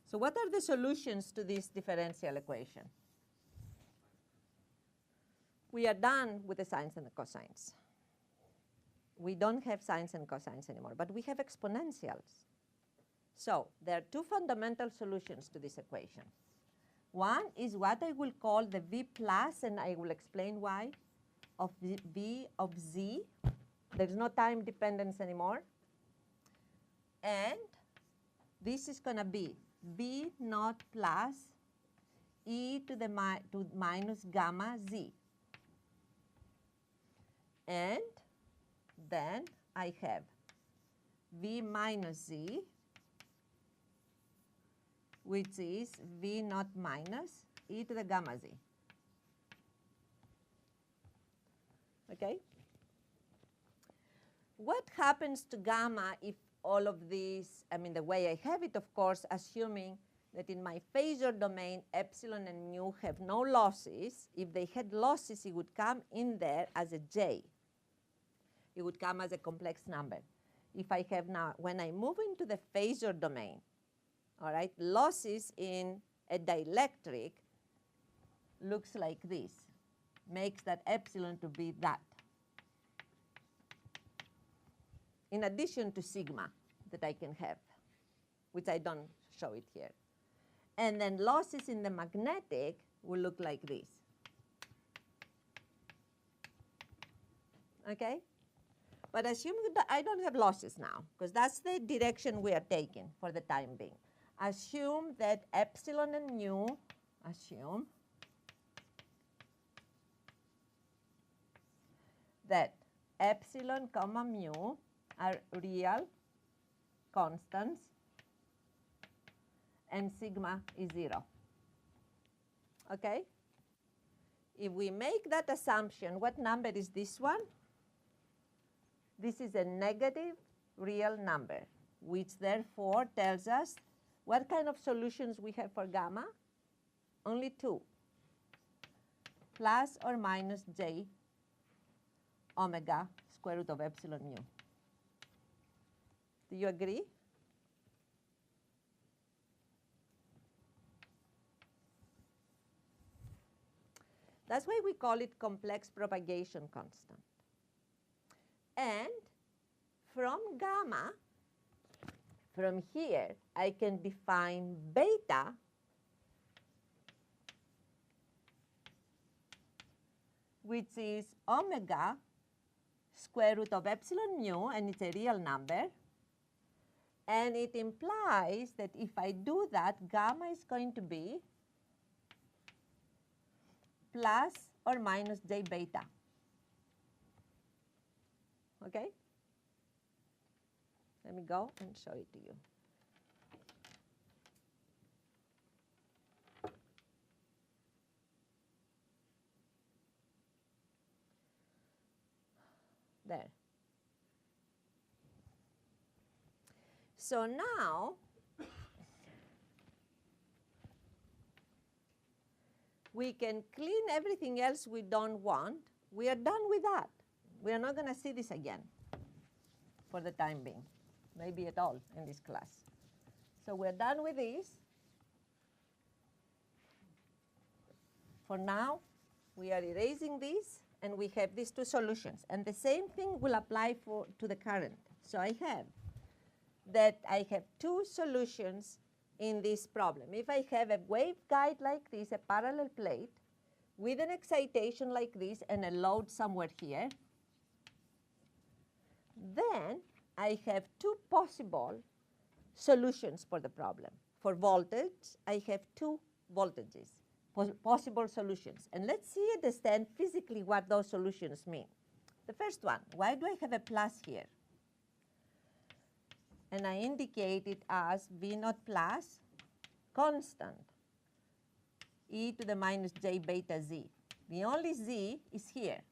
so what are the solutions to this differential equation? We are done with the sines and the cosines. We don't have sines and cosines anymore, but we have exponentials. So there are two fundamental solutions to this equation. One is what I will call the V plus, and I will explain why, of V of Z. There's no time dependence anymore. And this is going to be V naught plus e to the minus gamma Z. And then I have V minus Z, which is V naught minus e to the gamma Z. Okay? What happens to gamma if all of these, I mean, the way I have it, of course, assuming that in my phasor domain, epsilon and mu have no losses. If they had losses, it would come in there as a J. It would come as a complex number. If I have now, when I move into the phasor domain, all right, losses in a dielectric looks like this, makes that epsilon to be that, in addition to sigma that I can have, which I don't show it here. And then losses in the magnetic will look like this. Okay? But assume that I don't have losses now, because that's the direction we are taking for the time being. Assume that epsilon and mu, assume that epsilon comma mu are real constants and sigma is 0. Okay? If we make that assumption, what number is this one? This is a negative real number, which therefore tells us what kind of solutions we have for gamma? Only two, plus or minus j omega square root of epsilon mu. Do you agree? That's why we call it complex propagation constant. And from gamma, from here, I can define beta which is omega square root of epsilon mu, and it's a real number. And it implies that if I do that, gamma is going to be plus or minus j beta. Okay? Let me go and show it to you. There. So now, we can clean everything else we don't want. We are done with that. We are not going to see this again for the time being. maybe at all in this class. So we're done with this. For now, we are erasing this, and we have these two solutions. And the same thing will apply to the current. So I have two solutions in this problem. If I have a waveguide like this, a parallel plate, with an excitation like this and a load somewhere here, then I have two possible solutions for the problem. For voltage, I have two voltages, possible solutions. And let's understand physically what those solutions mean. The first one, why do I have a plus here? And I indicate it as V naught plus constant e to the minus j beta z. The only z is here.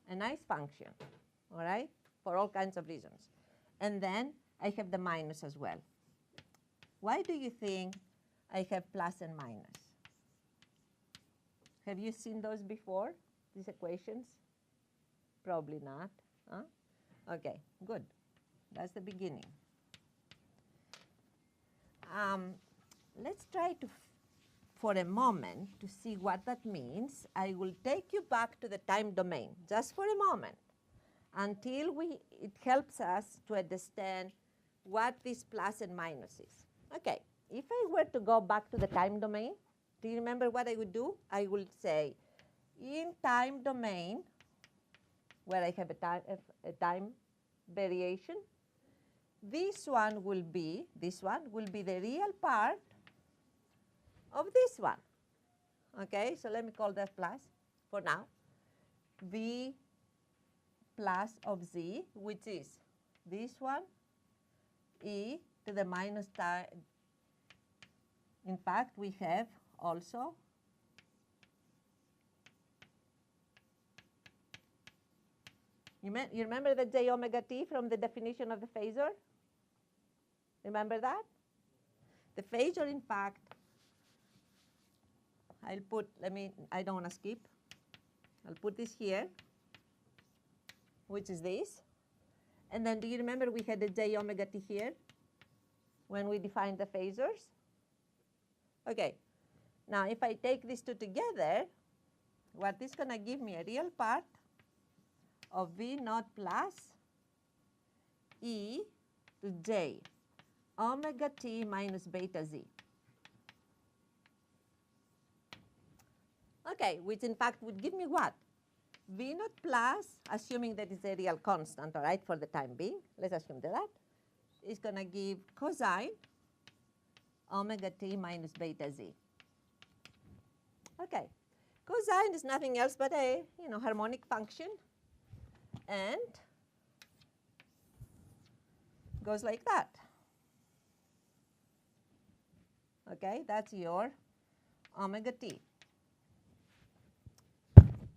A nice function, all right, for all kinds of reasons. And then I have the minus as well. Why do you think I have plus and minus? Have you seen those before, these equations? Probably not. Huh? Okay, good. That's the beginning. Let's try to, for a moment, to see what that means. I will take you back to the time domain, just for a moment, until it helps us to understand what this plus and minus is. Okay, if I were to go back to the time domain, do you remember what I would do? I would say, in time domain, where I have a time variation, this one will be the real part of this one. Okay, so let me call that plus for now. V plus of z, which is this one, e to the minus time. In fact, we have also you remember the j omega t from the definition of the phasor? Remember that? The phasor, in fact, I don't want to skip. I'll put this here, which is this. And then do you remember we had the j omega t here when we defined the phasors? Okay. Now, if I take these two together, what is going to give me a real part of V naught plus e to j omega t minus beta z. Okay, which in fact would give me what? V naught plus, assuming that it's a real constant, all right, for the time being, let's assume that, is going to give cosine omega t minus beta z. Okay, cosine is nothing else but a harmonic function, and goes like that. Okay, that's your omega t.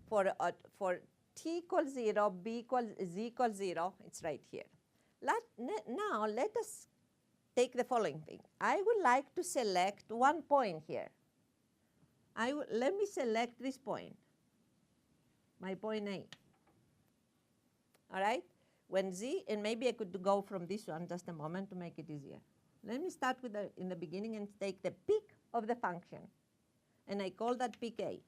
For t equals 0, z equals 0, it's right here. Now let us take the following thing. I would like to select one point here. Let me select this point, my point A. All right? When z, and maybe I could go from this one just a moment to make it easier. Let me start with in the beginning and take the peak of the function, and I call that peak A.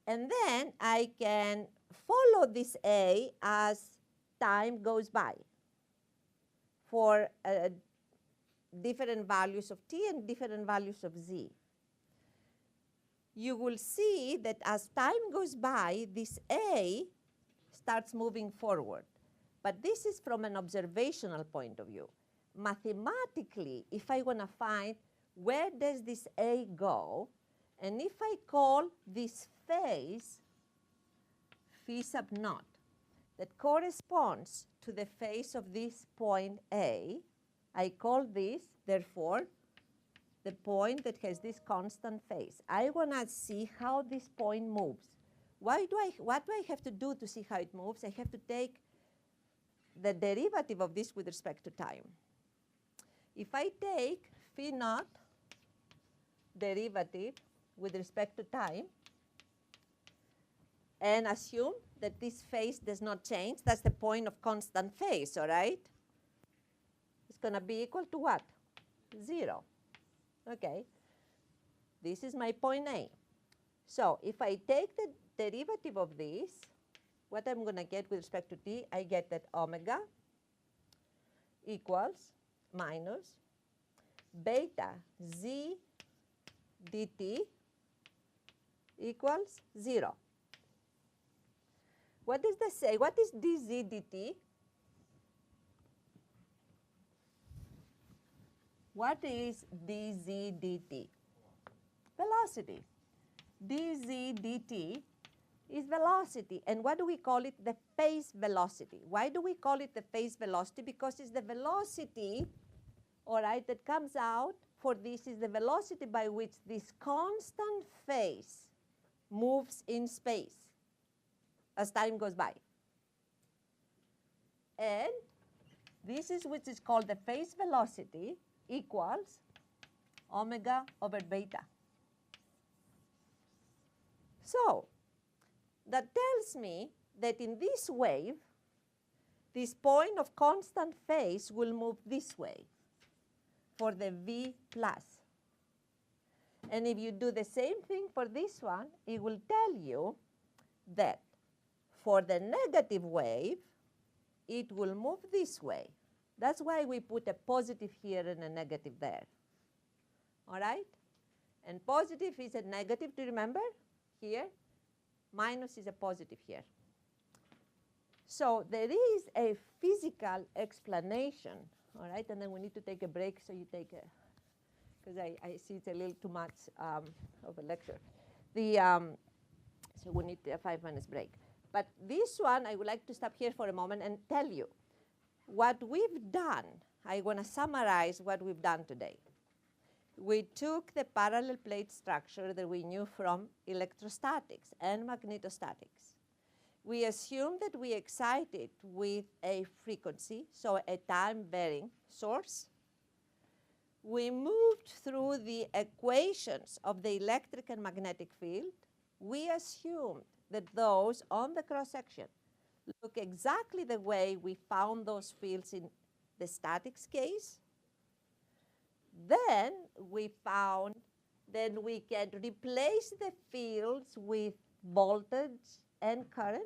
And then I can follow this A as time goes by for different values of t and different values of z. You will see that as time goes by, this A starts moving forward. But this is from an observational point of view. Mathematically, if I want to find where does this A go, and if I call this phase phi sub naught that corresponds to the phase of this point A, I call this, therefore, the point that has this constant phase. I want to see how this point moves. What do I have to do to see how it moves? I have to take the derivative of this with respect to time. If I take phi naught derivative with respect to time, And assume that this phase does not change. That's the point of constant phase, all right? It's going to be equal to what? 0. Okay. This is my point A. So if I take the derivative of this, what I'm going to get with respect to t, I get that omega equals minus beta z dt equals 0. What does that say? What is dz dt? What is dz dt? Velocity. dz dt is velocity. And what do we call it? The phase velocity. Why do we call it the phase velocity? Because it's the velocity, all right, that comes out for this is the velocity by which this constant phase moves in space as time goes by. And this is which is called the phase velocity equals omega over beta. So that tells me that in this wave, this point of constant phase will move this way for the v plus. And if you do the same thing for this one, it will tell you that for the negative wave, it will move this way. That's why we put a positive here and a negative there. All right? And positive is a negative, do you remember? Here. Minus is a positive here. So there is a physical explanation, all right? And then we need to take a break, so you take a, because I see it's a little too much of a lecture. So we need a 5 minutes break. But this one, I would like to stop here for a moment and tell you what we've done. I want to summarize what we've done today. We took the parallel plate structure that we knew from electrostatics and magnetostatics. We assumed that we excite it with a frequency, so a time-varying source. We moved through the equations of the electric and magnetic field. We assumed that those on the cross-section look exactly the way we found those fields in the statics case. Then we found that we can replace the fields with voltage and current.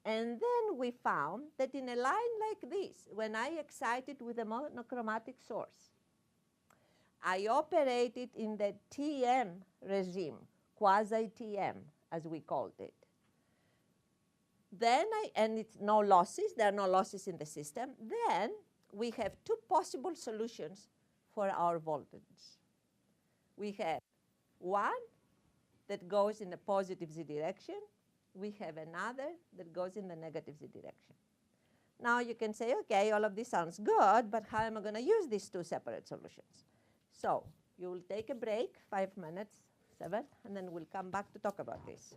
And then we found that in a line like this, when I excite it with a monochromatic source, I operate it in the TM regime, quasi-TM, as we called it. Then and it's no losses, there are no losses in the system. Then we have two possible solutions for our voltage. We have one that goes in the positive z direction. We have another that goes in the negative z direction. Now you can say, okay, all of this sounds good, but how am I going to use these two separate solutions? So you will take a break, 5 minutes, 7, and then we'll come back to talk about this.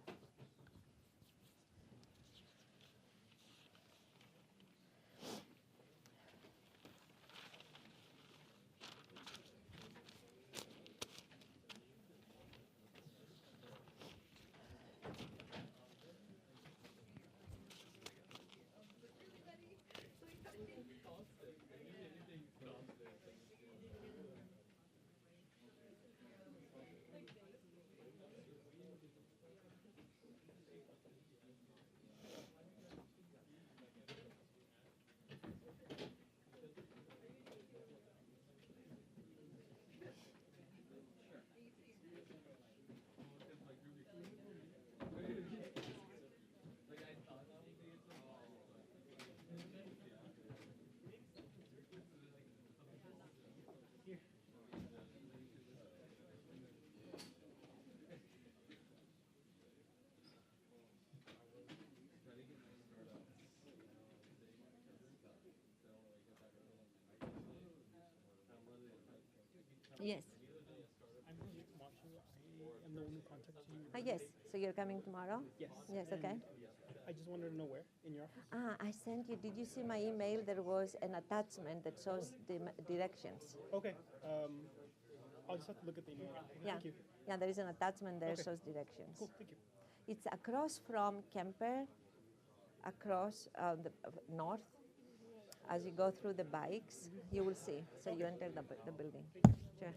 Yes. I'm Marshall. I am the one who contacted you. Yes. So you're coming tomorrow? Yes. Yes, okay. I just wanted to know where in your office. I sent you, did you see my email? There was an attachment that shows the directions. Okay. I'll just have to look at the email. Yeah. Thank you. Yeah, there is an attachment there that Okay. shows directions. Cool. Thank you. It's across from Kemper, across north. As you go through the bikes, you will see. So you enter the building. Sure.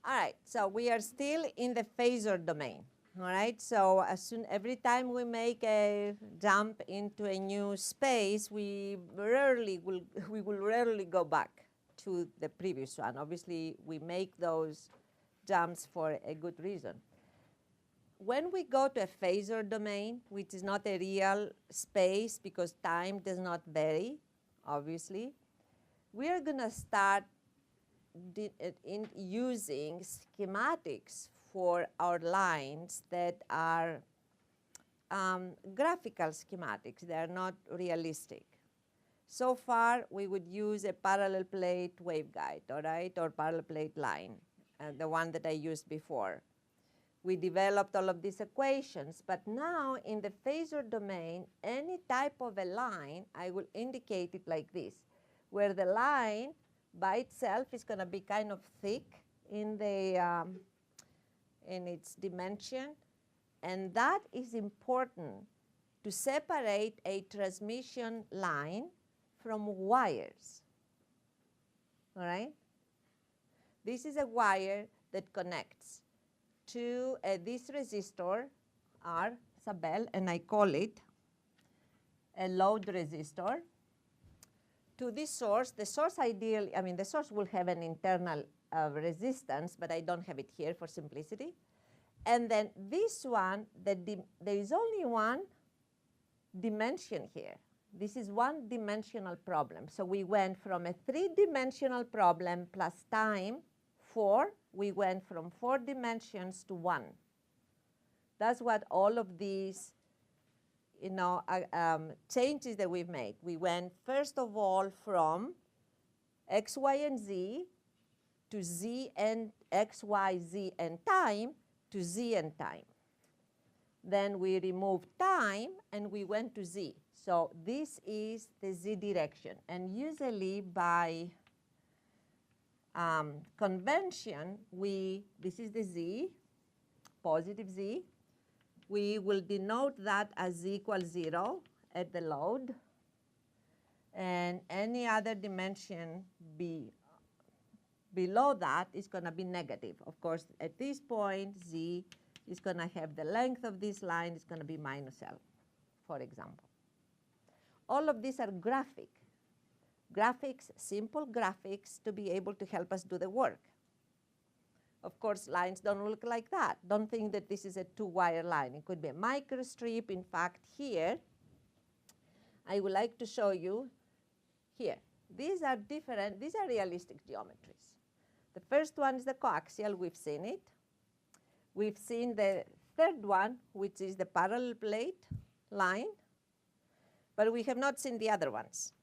All right, so we are still in the phasor domain. All right, so every time we make a jump into a new space, we will rarely go back to the previous one. Obviously, we make those jumps for a good reason. When we go to a phasor domain, which is not a real space because time does not vary, obviously, we are going to start in using schematics for our lines that are graphical schematics. They are not realistic. So far, we would use a parallel plate waveguide, all right, or parallel plate line, the one that I used before. We developed all of these equations, but now in the phasor domain, any type of a line, I will indicate it like this, where the line by itself is going to be kind of thick in its dimension, and that is important to separate a transmission line from wires. All right? This is a wire that connects to this resistor R sub L, and I call it a load resistor, to this source. The source ideally, the source will have an internal resistance, but I don't have it here for simplicity. And then this one, there is only one dimension here. This is one-dimensional problem. So we went from a three-dimensional problem plus time, 4, we went from 4 dimensions to 1. That's what all of these changes that we've made. We went, first of all, from x, y, and z to z and x, y, z and time to z and time. Then we removed time and we went to z. So this is the z direction. And usually by convention, this is the z, positive z. We will denote that as z equals 0 at the load. And any other dimension below that is going to be negative. Of course, at this point, z is going to have the length of this line is going to be minus L, for example. All of these are graphics, simple graphics to be able to help us do the work. Of course, lines don't look like that. Don't think that this is a 2-wire line. It could be a microstrip. In fact, here, I would like to show you here. These are different. These are realistic geometries. The first one is the coaxial. We've seen it. We've seen the third one, which is the parallel plate line. But we have not seen the other ones.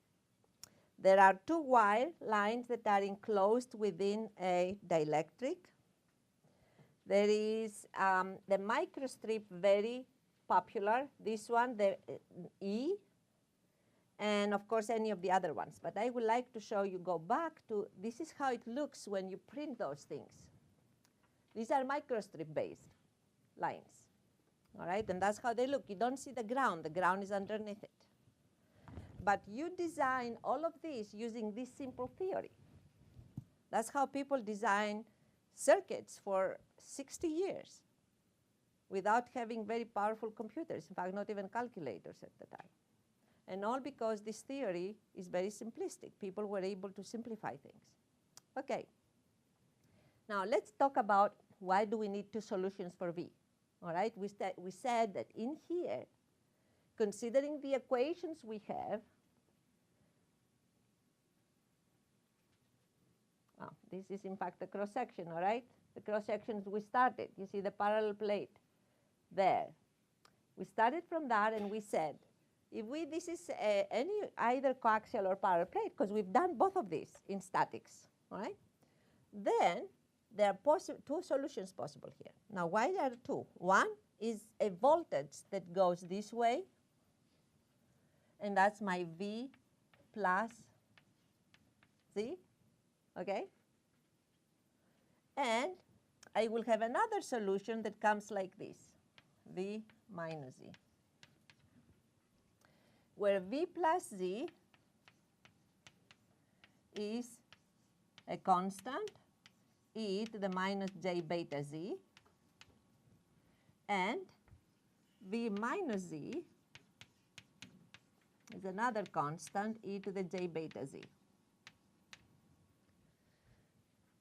There are 2-wire lines that are enclosed within a dielectric. There is the microstrip, very popular. This one, the E, and of course any of the other ones. But I would like to show you, go back to, this is how it looks when you print those things. These are microstrip-based lines, all right? And that's how they look. You don't see the ground. The ground is underneath it. But you design all of this using this simple theory. That's how people design circuits for 60 years without having very powerful computers, in fact, not even calculators at the time. And all because this theory is very simplistic. People were able to simplify things. Okay. Now, let's talk about why do we need 2 solutions for V. All right, we said that in here, considering the equations we have, this is in fact the cross-section, all right? The cross-sections we started. You see the parallel plate there. We started from that and we said, if this is either coaxial or parallel plate, because we've done both of these in statics, all right? Then there are 2 solutions possible here. Now, why are there 2? One is a voltage that goes this way, and that's my V plus Z, okay? And I will have another solution that comes like this, V minus Z, where V plus Z is a constant e to the minus j beta z, and v minus z is another constant, e to the j beta z.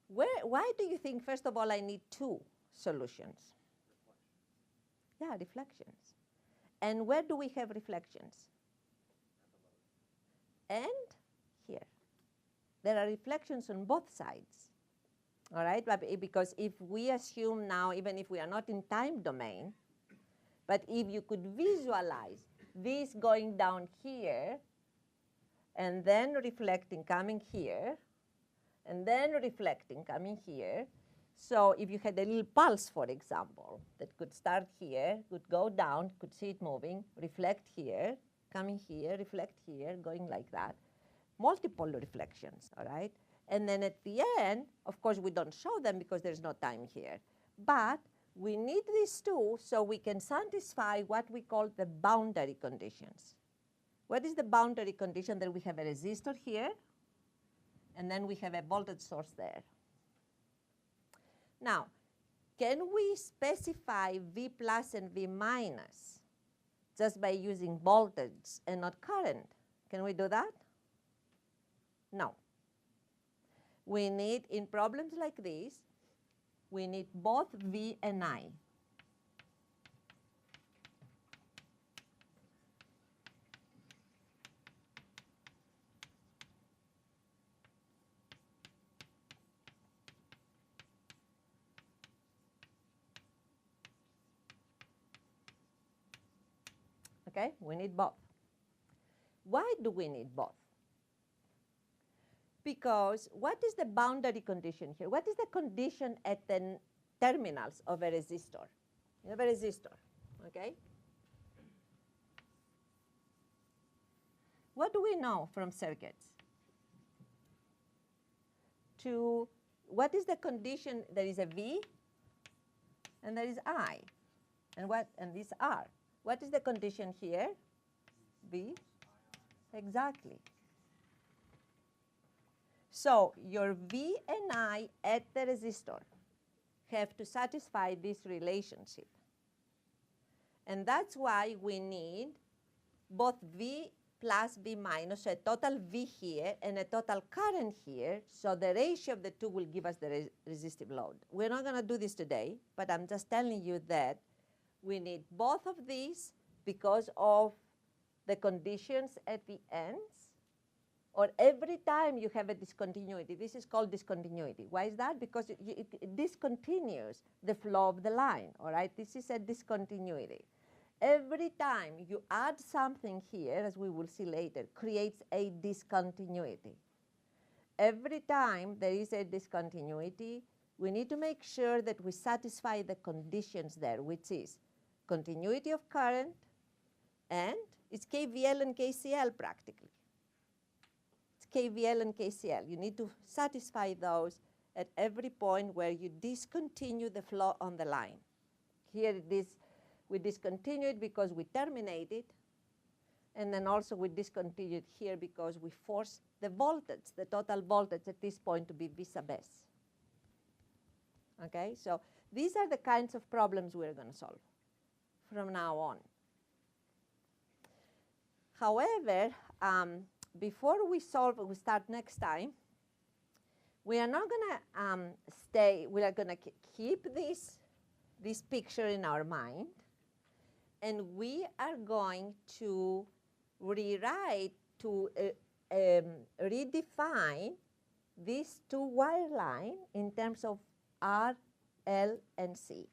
Why do you think, first of all, I need two solutions? Yeah, reflections. And where do we have reflections? And here. There are reflections on both sides. All right, but because if we assume now, even if we are not in time domain, but if you could visualize this going down here, and then reflecting coming here, and then reflecting coming here. So if you had a little pulse, for example, that could start here, could go down, could see it moving, reflect here, coming here, reflect here, going like that. Multiple reflections, all right? And then at the end, of course, we don't show them because there's no time here. But we need these two so we can satisfy what we call the boundary conditions. What is the boundary condition? That we have a resistor here, and then we have a voltage source there. Now, can we specify V plus and V minus just by using voltage and not current? Can we do that? No. We need, in problems like this, we need both V and I. Okay, we need both. Why do we need both? Because what is the boundary condition here? What is the condition at the terminals of a resistor? You have a resistor, okay? What do we know from circuits? What is the condition? There is a V, and there is I, and this R. What is the condition here? V, exactly. So your V and I at the resistor have to satisfy this relationship. And that's why we need both V plus V minus, so a total V here and a total current here, so the ratio of the two will give us the resistive load. We're not going to do this today, but I'm just telling you that we need both of these because of the conditions at the ends, or every time you have a discontinuity. This is called discontinuity. Why is that? Because it discontinues the flow of the line, all right? This is a discontinuity. Every time you add something here, as we will see later, creates a discontinuity. Every time there is a discontinuity, we need to make sure that we satisfy the conditions there, which is continuity of current, and it's KVL and KCL practically. It's KVL and KCL. You need to satisfy those at every point where you discontinue the flow on the line. Here it is, we discontinue it because we terminate it, and then also we discontinue it here because we force the voltage, the total voltage at this point to be V sub S. Okay, so these are the kinds of problems we're going to solve from now on. However, before we start next time, we are not going to we are going to keep this picture in our mind, and we are going to rewrite, to redefine these two wire line in terms of R, L, and C.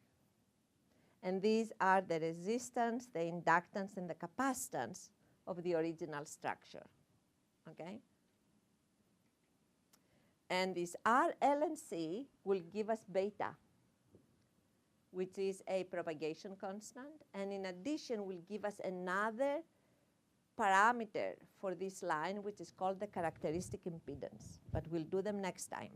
And these are the resistance, the inductance, and the capacitance of the original structure, okay? And this R, L, and C will give us beta, which is a propagation constant, and in addition will give us another parameter for this line, which is called the characteristic impedance, but we'll do them next time.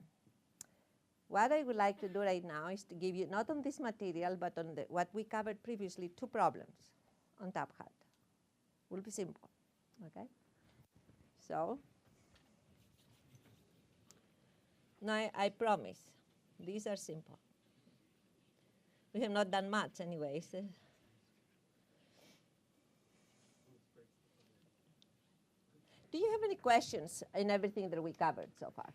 What I would like to do right now is to give you, not on this material, but on what we covered previously, two problems on top hat. Will be simple, okay? So, now I promise These are simple. We have not done much anyways. Do you have any questions in everything that we covered so far?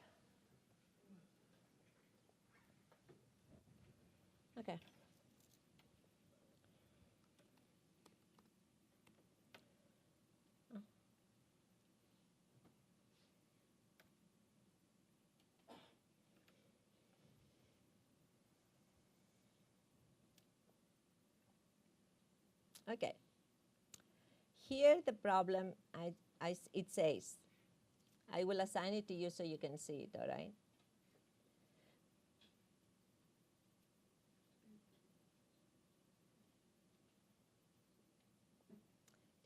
Okay. Okay. Here the problem, it says, I will assign it to you so you can see it, all right?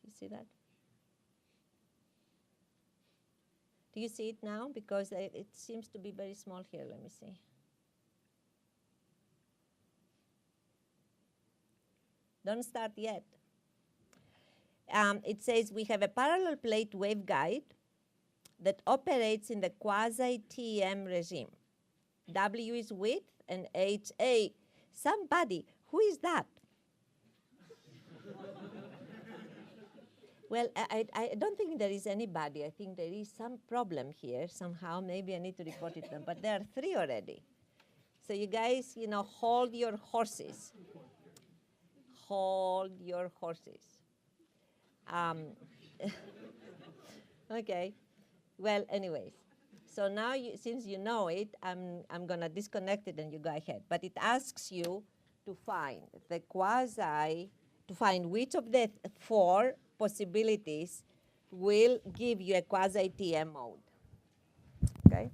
Do you see that? Do you see it now? Because it seems to be very small here. Let me see. Don't start yet. It says we have a parallel plate waveguide that operates in the quasi-TEM regime. W is width and H, A. Somebody, who is that? Well, I don't think there is anybody. I think there is some problem here somehow. Maybe I need to report it to them. But there are 3 already. So you guys, hold your horses. Hold your horses. Okay. Well, anyways. So now, since you know it, I'm going to disconnect it and you go ahead. But it asks you to find the quasi, to find which of the 4 possibilities will give you a quasi-TM mode. Okay?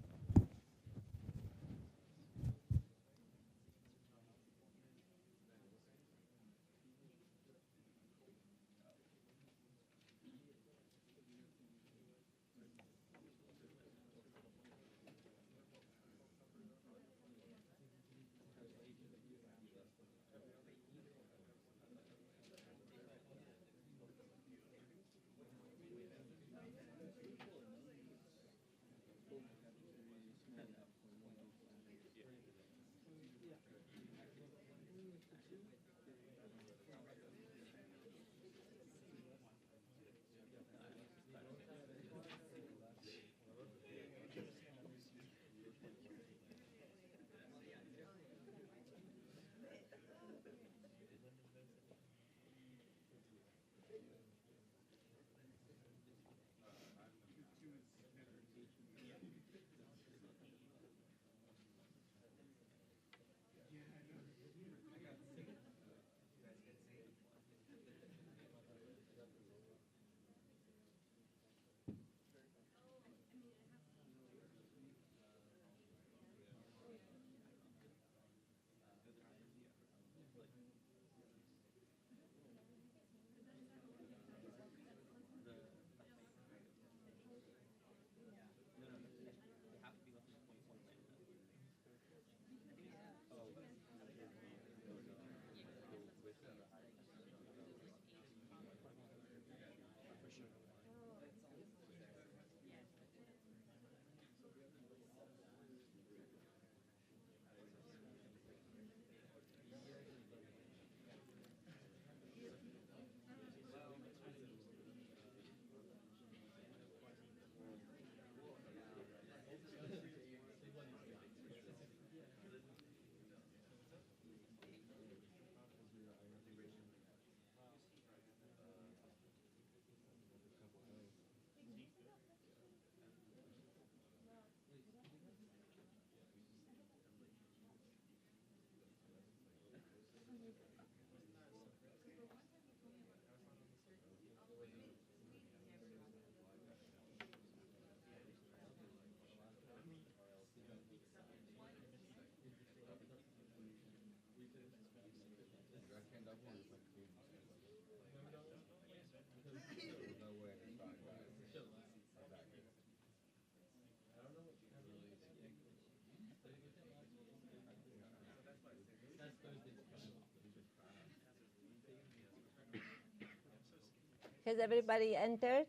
Has everybody entered?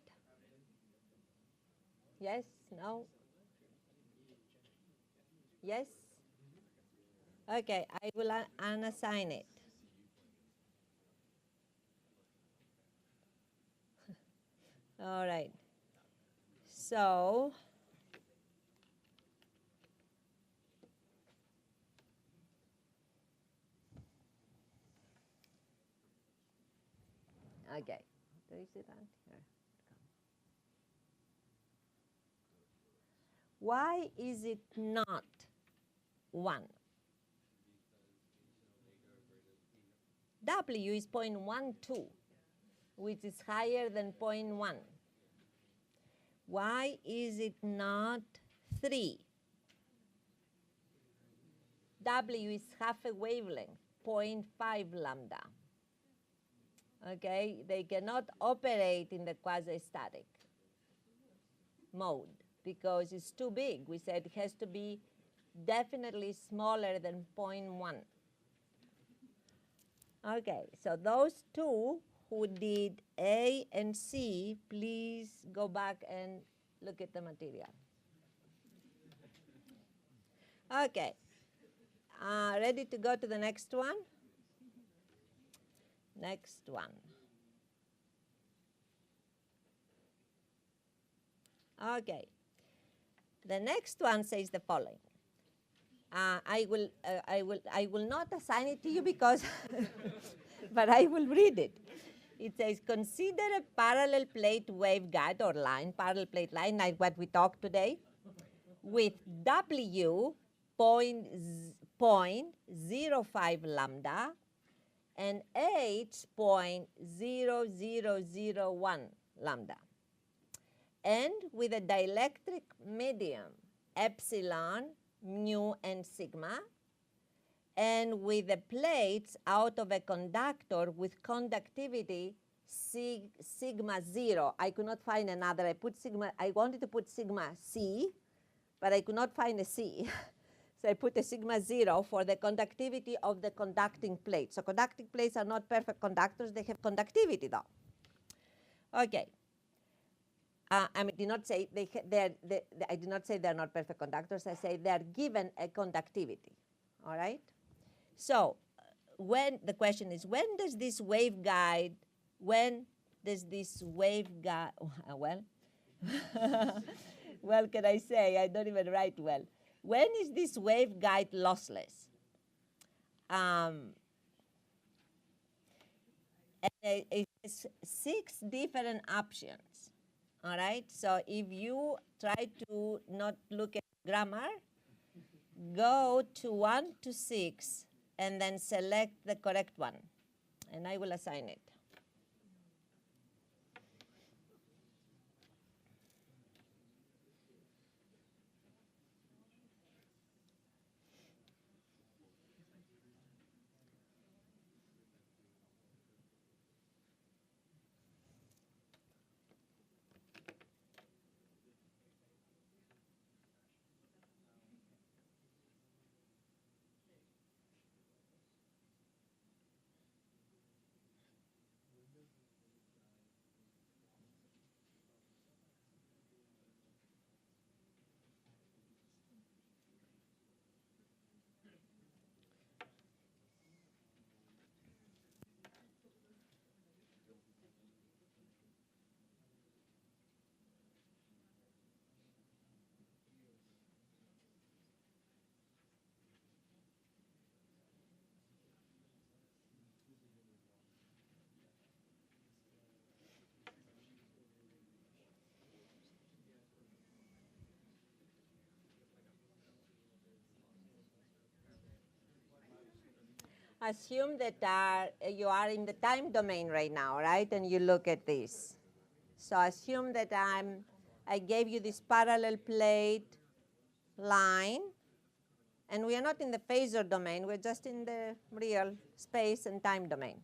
Yes? No? Yes? Okay, I will unassign it. All right. So, okay. Do you see that? Here. Why is it not 1? W is 0.12, which is higher than 0.1. Why is it not 3? W is half a wavelength, 0.5 lambda. Okay, they cannot operate in the quasi-static mode because it's too big. We said it has to be definitely smaller than 0.1. Okay, so those two who did A and C, please go back and look at the material. Okay, ready to go to the next one? Next one. Okay, the next one says the following. I will not assign it to you because, but I will read it. It says, consider a parallel plate waveguide or line, parallel plate line, like what we talked today, with W 0.05 lambda and H 0.0001 lambda, and with a dielectric medium epsilon, mu, and sigma, and with the plates out of a conductor with conductivity sigma 0. I could not find another. I wanted to put sigma C, but I could not find a C. So I put a sigma 0 for the conductivity of the conducting plate. So conducting plates are not perfect conductors. They have conductivity, though. Okay. I did not say I did not say they're not perfect conductors. I say they're given a conductivity. All right. So, when the question is, when does this waveguide? Well, well, can I say? I don't even write well. When is this waveguide lossless? And it's 6 different options. All right. So if you try to not look at grammar, go to 1 to 6 and then select the correct one, and I will assign it. Assume that you are in the time domain right now, right? And you look at this. So assume that I gave you this parallel plate line, and we are not in the phasor domain. We're just in the real space and time domain.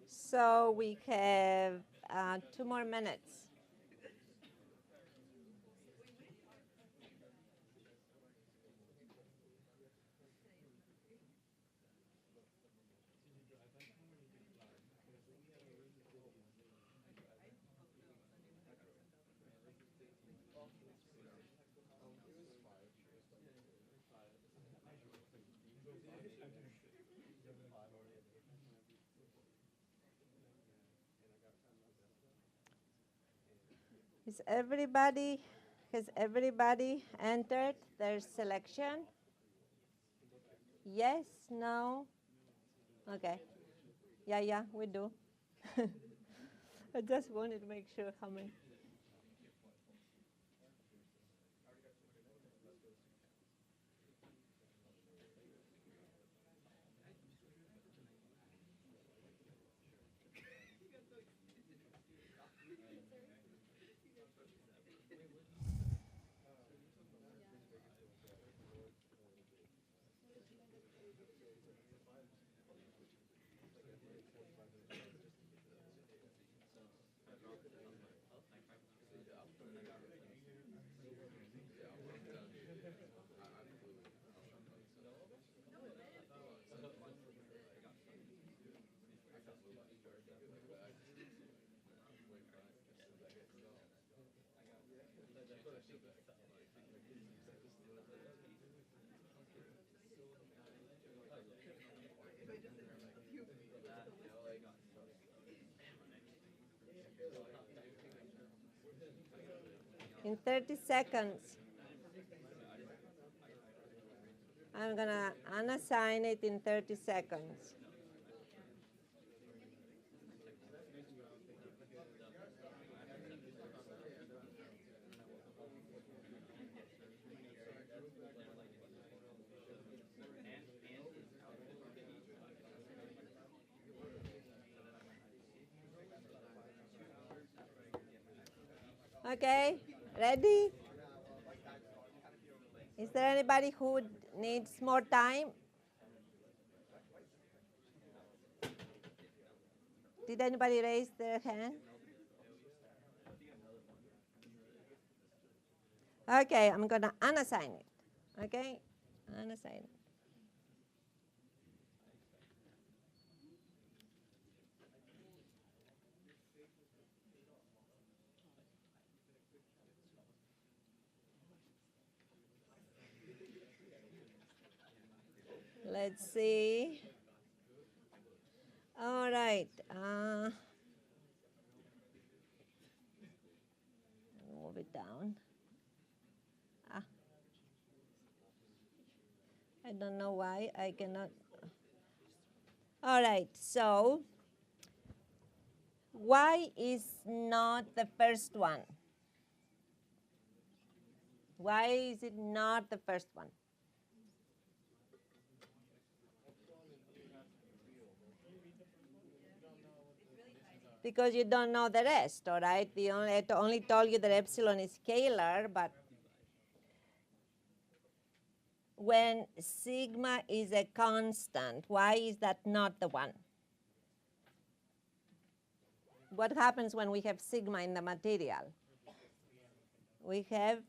So we have 2 more minutes. Has everybody entered their selection? Yes, no? Okay. Yeah, we do. I just wanted to make sure how many. In 30 seconds, I'm going to unassign it in 30 seconds. Okay, ready? Is there anybody who needs more time? Did anybody raise their hand? Okay, I'm going to unassign it. Okay, unassign it. Let's see. All right. Move it down. I don't know why I cannot. All right, so why is not the first one? Why is it not the first one? Because you don't know the rest, all right? I only told you that epsilon is scalar, but when sigma is a constant, why is that not the one? What happens when we have sigma in the material? We have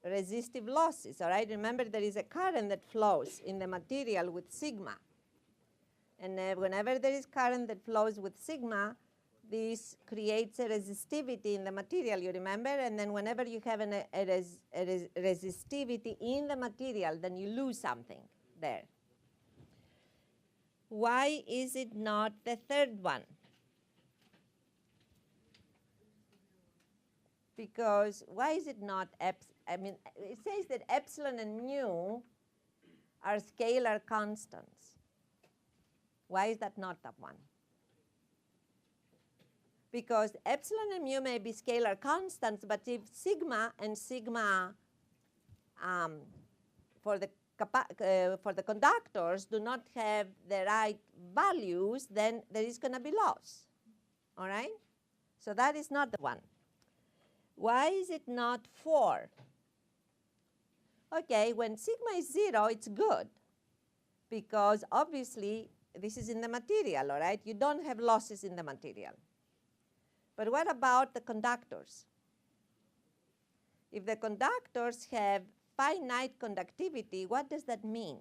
resistive losses, all right? Remember, there is a current that flows in the material with sigma. And whenever there is current that flows with sigma, this creates a resistivity in the material, you remember? And then whenever you have a resistivity in the material, then you lose something there. Why is it not the third one? Because why is it not it says that epsilon and mu are scalar constants. Why is that not that one? Because epsilon and mu may be scalar constants, but if sigma and sigma for the conductors do not have the right values, then there is going to be loss. All right? So that is not the one. Why is it not 4? Okay, when sigma is 0, it's good, because obviously this is in the material, all right? You don't have losses in the material. But what about the conductors? If the conductors have finite conductivity, what does that mean?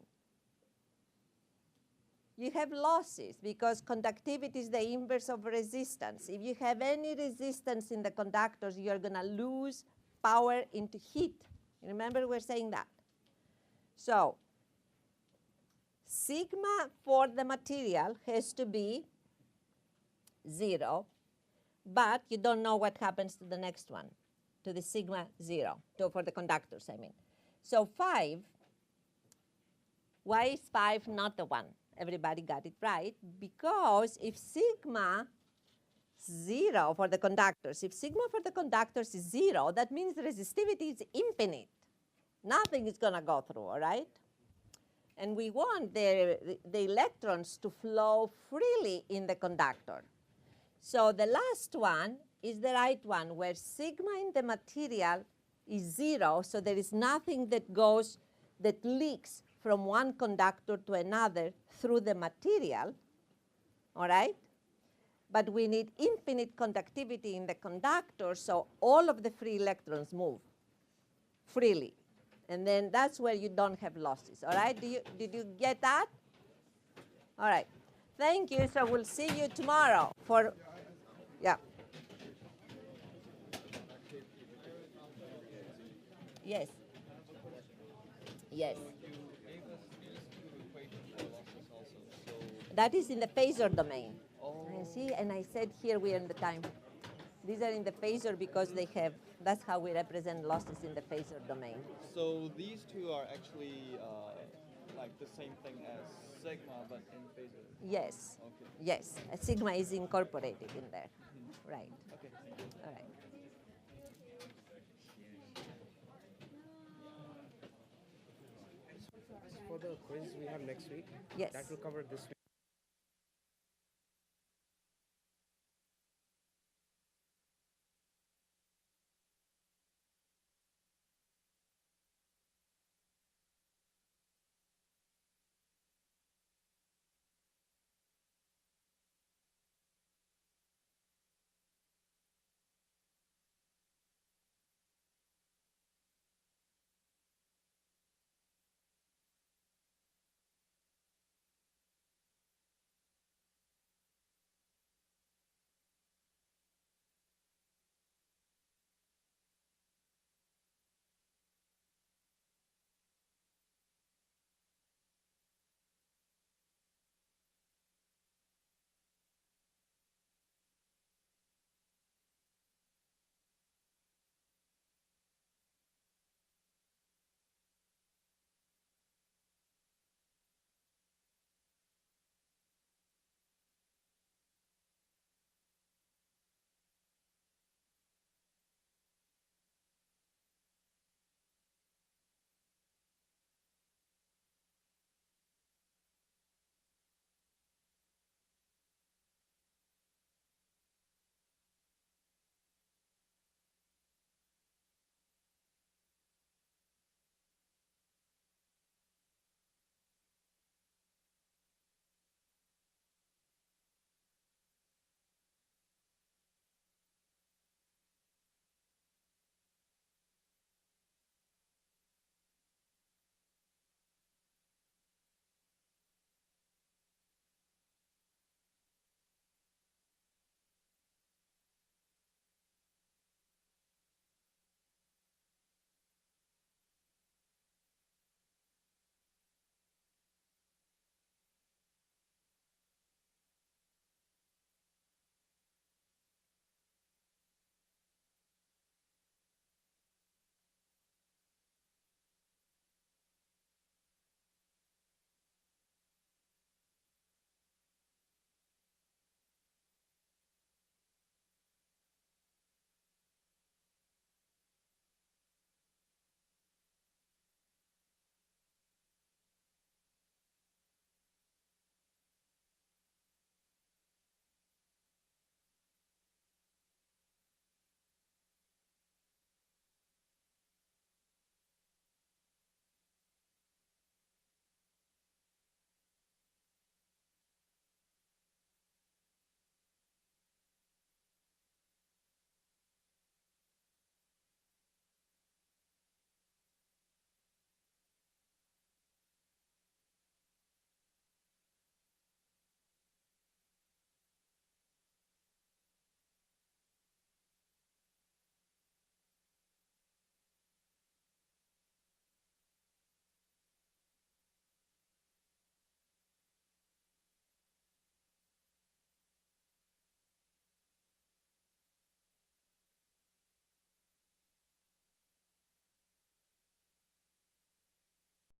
You have losses, because conductivity is the inverse of resistance. If you have any resistance in the conductors, you're going to lose power into heat. Remember, we're saying that. So sigma for the material has to be 0, but you don't know what happens to the next one, to the sigma 0, for the conductors, I mean. So 5, why is 5 not the one? Everybody got it right, because if sigma 0 for the conductors, if sigma for the conductors is 0, that means the resistivity is infinite. Nothing is going to go through, all right? And we want the electrons to flow freely in the conductor. So the last one is the right one, where sigma in the material is 0, so there is nothing that leaks from one conductor to another through the material, all right? But we need infinite conductivity in the conductor, so all of the free electrons move freely. And then that's where you don't have losses, all right? Did you get that? All right. Thank you. So we'll see you tomorrow for, yeah. Yes. Yes. That is in the phasor domain. See, and I said here we are in the time. These are in the phasor because they have, that's how we represent losses in the phasor domain. So these two are actually like the same thing as sigma, but in phasor? Yes. Okay. Yes. A sigma is incorporated in there. Mm-hmm. Right. Okay. All right. For the quiz we have next week, Yes. that will cover this week.